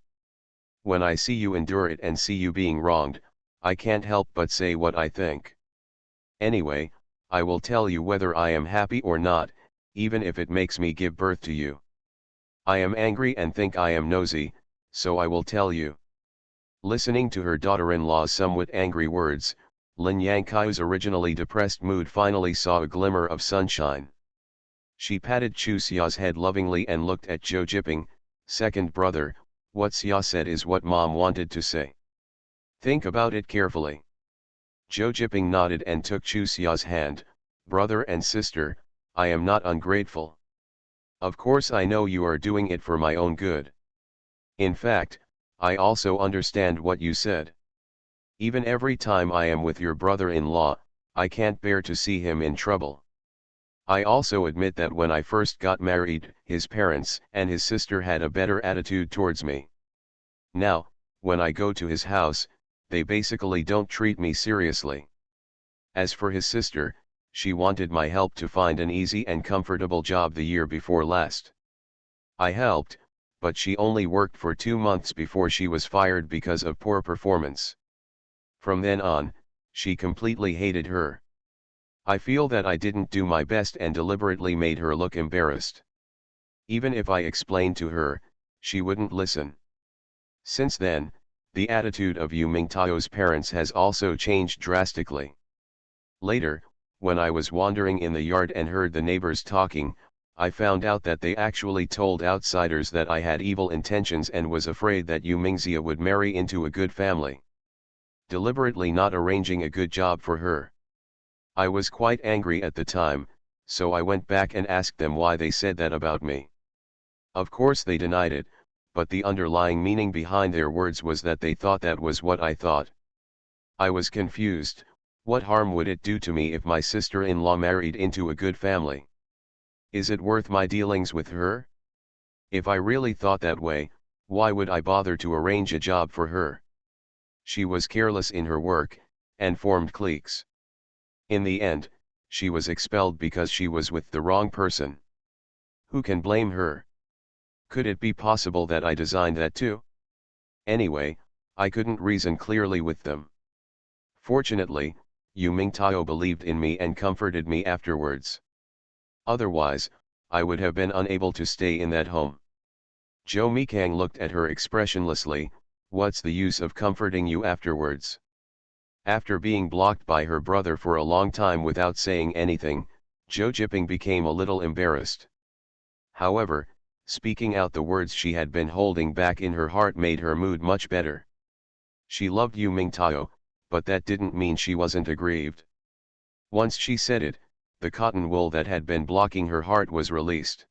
When I see you endure it and see you being wronged, I can't help but say what I think. Anyway, I will tell you whether I am happy or not, even if it makes me give birth to you. I am angry and think I am nosy, so I will tell you. Listening to her daughter-in-law's somewhat angry words, Lin Yangkai's originally depressed mood finally saw a glimmer of sunshine. She patted Chu Xia's head lovingly and looked at Zhou Jiping, second brother. What Xia said is what Mom wanted to say. Think about it carefully. Zhou Jiping nodded and took Chu Xia's hand. Brother and sister, I am not ungrateful. Of course I know you are doing it for my own good. In fact, I also understand what you said. Even every time I am with your brother-in-law, I can't bear to see him in trouble. I also admit that when I first got married, his parents and his sister had a better attitude towards me. Now, when I go to his house, they basically don't treat me seriously. As for his sister, she wanted my help to find an easy and comfortable job the year before last. I helped, but she only worked for 2 months before she was fired because of poor performance. From then on, she completely hated her. I feel that I didn't do my best and deliberately made her look embarrassed. Even if I explained to her, she wouldn't listen. Since then, the attitude of Yu Mingtao's parents has also changed drastically. Later, when I was wandering in the yard and heard the neighbors talking, I found out that they actually told outsiders that I had evil intentions and was afraid that Yu Mingxia would marry into a good family, deliberately not arranging a good job for her. I was quite angry at the time, so I went back and asked them why they said that about me. Of course they denied it, but the underlying meaning behind their words was that they thought that was what I thought. I was confused. What harm would it do to me if my sister-in-law married into a good family? Is it worth my dealings with her? If I really thought that way, why would I bother to arrange a job for her? She was careless in her work, and formed cliques. In the end, she was expelled because she was with the wrong person. Who can blame her? Could it be possible that I designed that too? Anyway, I couldn't reason clearly with them. Fortunately, Yu Mingtao believed in me and comforted me afterwards. Otherwise, I would have been unable to stay in that home. Zhou Mikang looked at her expressionlessly. What's the use of comforting you afterwards? After being blocked by her brother for a long time without saying anything, Zhou Jiping became a little embarrassed. However, speaking out the words she had been holding back in her heart made her mood much better. She loved Yu Mingtao, but that didn't mean she wasn't aggrieved. Once she said it, the cotton wool that had been blocking her heart was released.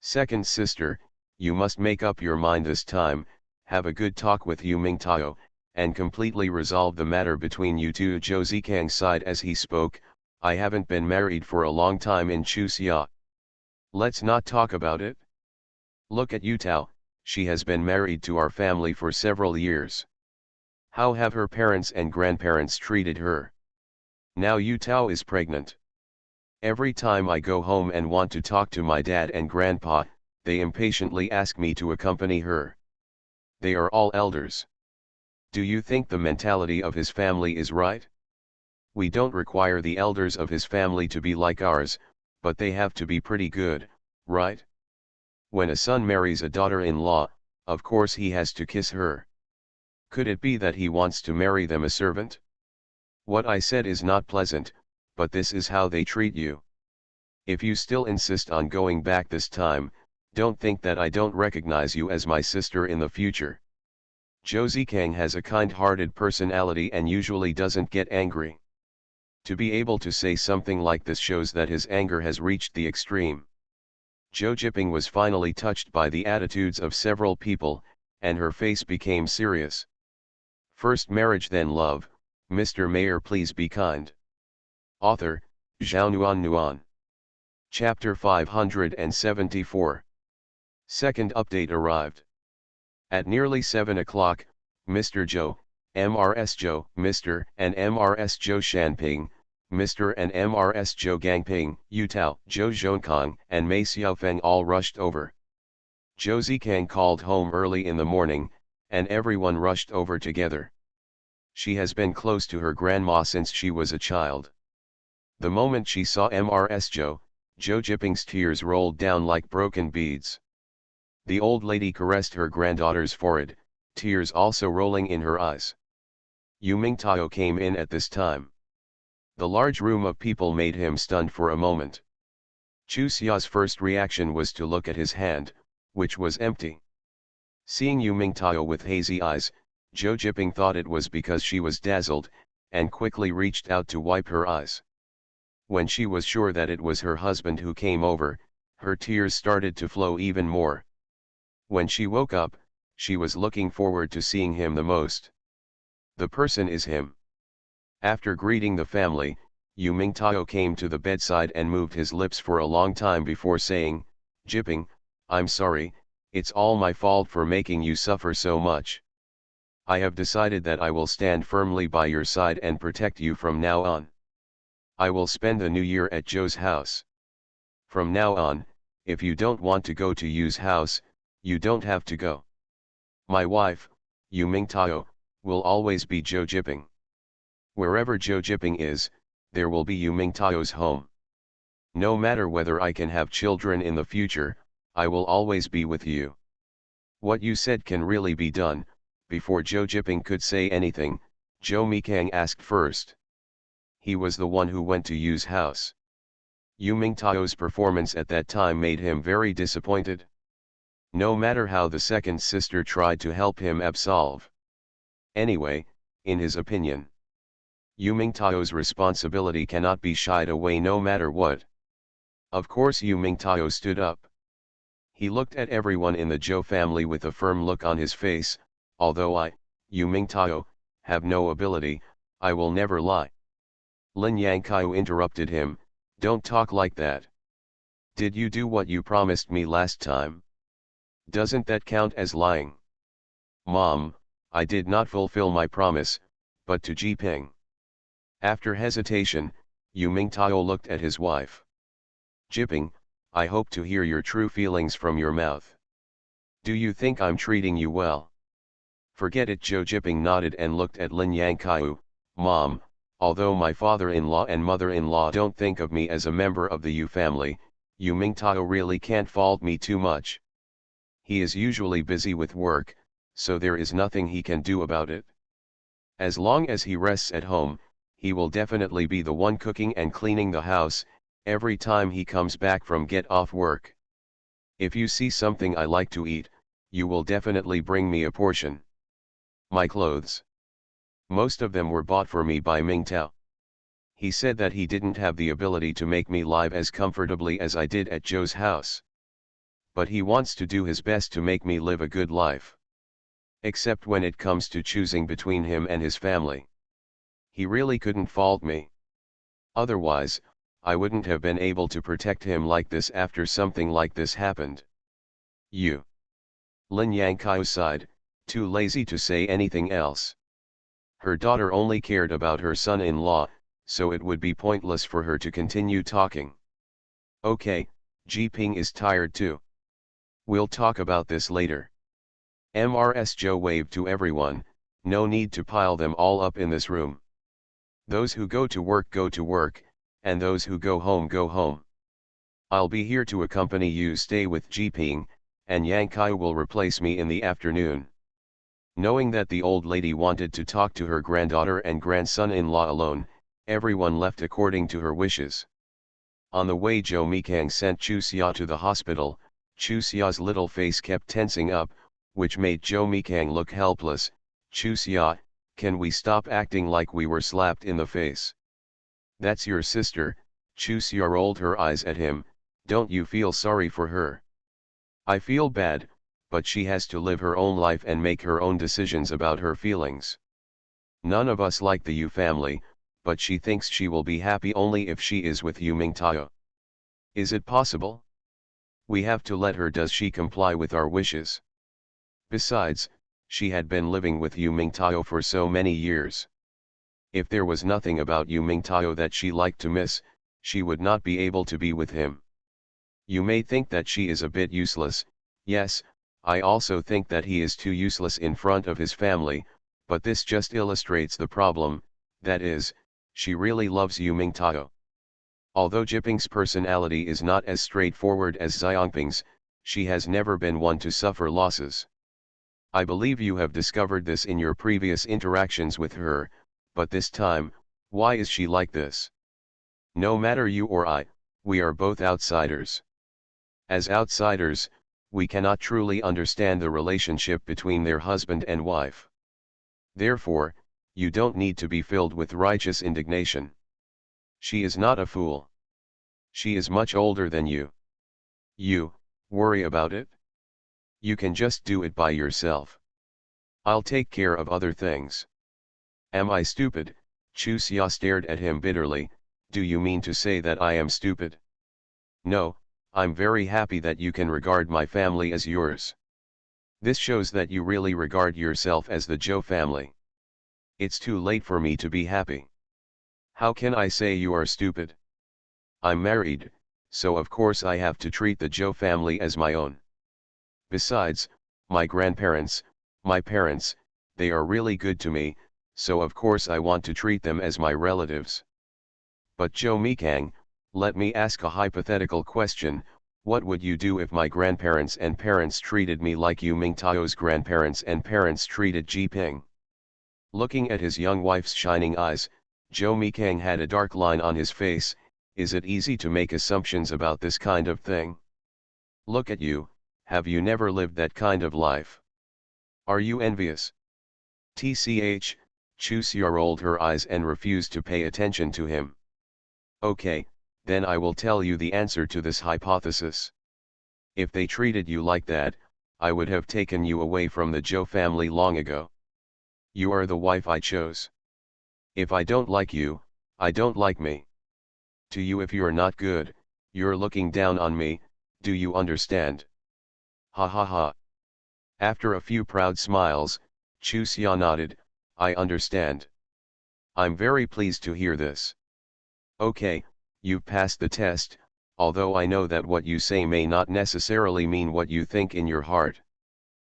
Second sister, you must make up your mind this time, have a good talk with Yu Mingtao, and completely resolve the matter between you two. Zhou Zikang sighed as he spoke. I haven't been married for a long time in Chu Xia. Let's not talk about it. Look at Yu Tao, she has been married to our family for several years. How have her parents and grandparents treated her? Now Yu Tao is pregnant. Every time I go home and want to talk to my dad and grandpa, they impatiently ask me to accompany her. They are all elders. Do you think the mentality of his family is right? We don't require the elders of his family to be like ours, but they have to be pretty good, right? When a son marries a daughter-in-law, of course he has to kiss her. Could it be that he wants to marry them a servant? What I said is not pleasant, but this is how they treat you. If you still insist on going back this time, don't think that I don't recognize you as my sister in the future. Josei Kang has a kind-hearted personality and usually doesn't get angry. To be able to say something like this shows that his anger has reached the extreme. Zhou Jiping was finally touched by the attitudes of several people, and her face became serious. First marriage then love, Mr. Mayor please be kind. Author, Zhao Nuan. Chapter 574. Second update arrived. At nearly 7 o'clock, Mr. Zhou, MRS Zhou, Mr. and MRS Zhou Shanping, Mr. and MRS Zhou Gangping, Yu Tao, Zhou Zhongkang, and Mei Xiaofeng all rushed over. Josei Kang called home early in the morning, and everyone rushed over together. She has been close to her grandma since she was a child. The moment she saw MRS Zhou Jiping's tears rolled down like broken beads. The old lady caressed her granddaughter's forehead, tears also rolling in her eyes. Yu Mingtao came in at this time. The large room of people made him stunned for a moment. Chu Xia's first reaction was to look at his hand, which was empty. Seeing Yu Mingtao with hazy eyes, Zhou Jiping thought it was because she was dazzled, and quickly reached out to wipe her eyes. When she was sure that it was her husband who came over, her tears started to flow even more. When she woke up, she was looking forward to seeing him the most. The person is him. After greeting the family, Yu Mingtao came to the bedside and moved his lips for a long time before saying, "Jiping, I'm sorry, it's all my fault for making you suffer so much. I have decided that I will stand firmly by your side and protect you from now on. I will spend the new year at Zhou's house. From now on, if you don't want to go to Yu's house, you don't have to go. My wife, Yu Mingtao, will always be Zhou Jiping. Wherever Zhou Jiping is, there will be Yu Mingtao's home. No matter whether I can have children in the future, I will always be with you. What you said can really be done." Before Zhou Jiping could say anything, Zhou Mikang asked first. He was the one who went to Yu's house. Yu Mingtao's performance at that time made him very disappointed. No matter how the second sister tried to help him absolve. Anyway, in his opinion, Yu Mingtao's responsibility cannot be shied away no matter what. Of course Yu Mingtao stood up. He looked at everyone in the Zhou family with a firm look on his face. Although I, Yu Mingtao, have no ability, I will never lie. Lin Yangqiu interrupted him, "Don't talk like that. Did you do what you promised me last time? Doesn't that count as lying?" "Mom, I did not fulfill my promise, but to Jiping." After hesitation, Yu Mingtao looked at his wife. "Jiping, I hope to hear your true feelings from your mouth. Do you think I'm treating you well?" "Forget it." Zhou Jiping nodded and looked at Lin Yangqiu. "Mom, although my father-in-law and mother-in-law don't think of me as a member of the Yu family, Yu Mingtao really can't fault me too much. He is usually busy with work, so there is nothing he can do about it. As long as he rests at home, he will definitely be the one cooking and cleaning the house, every time he comes back from get off work. If you see something I like to eat, you will definitely bring me a portion. My clothes. Most of them were bought for me by Mingtao. He said that he didn't have the ability to make me live as comfortably as I did at Zhou's house. But he wants to do his best to make me live a good life. Except when it comes to choosing between him and his family. He really couldn't fault me. Otherwise, I wouldn't have been able to protect him like this after something like this happened." Lin Yangqiu sighed, too lazy to say anything else. Her daughter only cared about her son-in-law, so it would be pointless for her to continue talking. Okay, Jiping is tired too. We'll talk about this later. Mrs. Joe waved to everyone, no need to pile them all up in this room. Those who go to work, and those who go home go home. I'll be here to accompany you. Stay with Jiping, and Yang Kai will replace me in the afternoon. Knowing that the old lady wanted to talk to her granddaughter and grandson-in-law alone, everyone left according to her wishes. On the way, Joe Mikang sent Chu Xia to the hospital. Chu Xia's little face kept tensing up, which made Joe Mikang look helpless. Chu Xia, can we stop acting like we were slapped in the face? That's your sister. Chu Xia rolled her eyes at him. Don't you feel sorry for her? I feel bad, but she has to live her own life and make her own decisions about her feelings. None of us like the Yu family, but she thinks she will be happy only if she is with Yu Mingtao. Is it possible? We have to let her. Does she comply with our wishes? Besides, she had been living with Yu Mingtao for so many years. If there was nothing about Yu Mingtao that she liked to miss, she would not be able to be with him. You may think that she is a bit useless. Yes, I also think that he is too useless in front of his family, but this just illustrates the problem, that is, she really loves Yu Mingtao. Although Jiping's personality is not as straightforward as Xiangping's, she has never been one to suffer losses. I believe you have discovered this in your previous interactions with her, but this time, why is she like this? No matter you or I, we are both outsiders. As outsiders, we cannot truly understand the relationship between their husband and wife. Therefore, you don't need to be filled with righteous indignation. She is not a fool. She is much older than you. You, worry about it? You can just do it by yourself. I'll take care of other things. Am I stupid? Chu Xia stared at him bitterly. Do you mean to say that I am stupid? No, I'm very happy that you can regard my family as yours. This shows that you really regard yourself as the Zhou family. It's too late for me to be happy. How can I say you are stupid? I'm married, so of course I have to treat the Zhou family as my own. Besides, my grandparents, my parents, they are really good to me, so of course I want to treat them as my relatives. But Joe Mikang, let me ask a hypothetical question. What would you do if my grandparents and parents treated me like Yu Mingtao's grandparents and parents treated Jiping? Looking at his young wife's shining eyes, Joe Mikang had a dark line on his face. Is it easy to make assumptions about this kind of thing? Look at you, have you never lived that kind of life? Are you envious? TCH, Chu Xia rolled her eyes and refused to pay attention to him. Okay, then I will tell you the answer to this hypothesis. If they treated you like that, I would have taken you away from the Zhou family long ago. You are the wife I chose. If I don't like you, I don't like me. To you, if you're not good, you're looking down on me, do you understand? Ha ha ha. After a few proud smiles, Chu Xia nodded, I understand. I'm very pleased to hear this. Okay, you've passed the test, although I know that what you say may not necessarily mean what you think in your heart.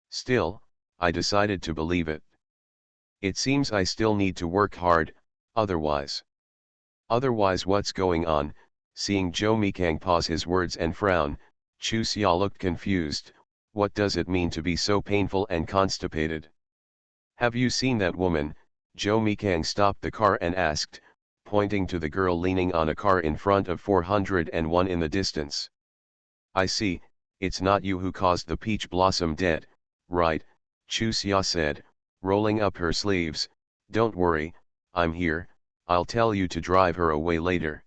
Still, I decided to believe it. It seems I still need to work hard, otherwise. Otherwise, what's going on? Seeing Joe Mikang pause his words and frown, Chu Xia looked confused. What does it mean to be so painful and constipated? Have you seen that woman? Joe Mikang stopped the car and asked, pointing to the girl leaning on a car in front of 401 in the distance. I see, it's not you who caused the peach blossom dead, right? Chu Xia said, rolling up her sleeves. Don't worry, I'm here, I'll tell you to drive her away later.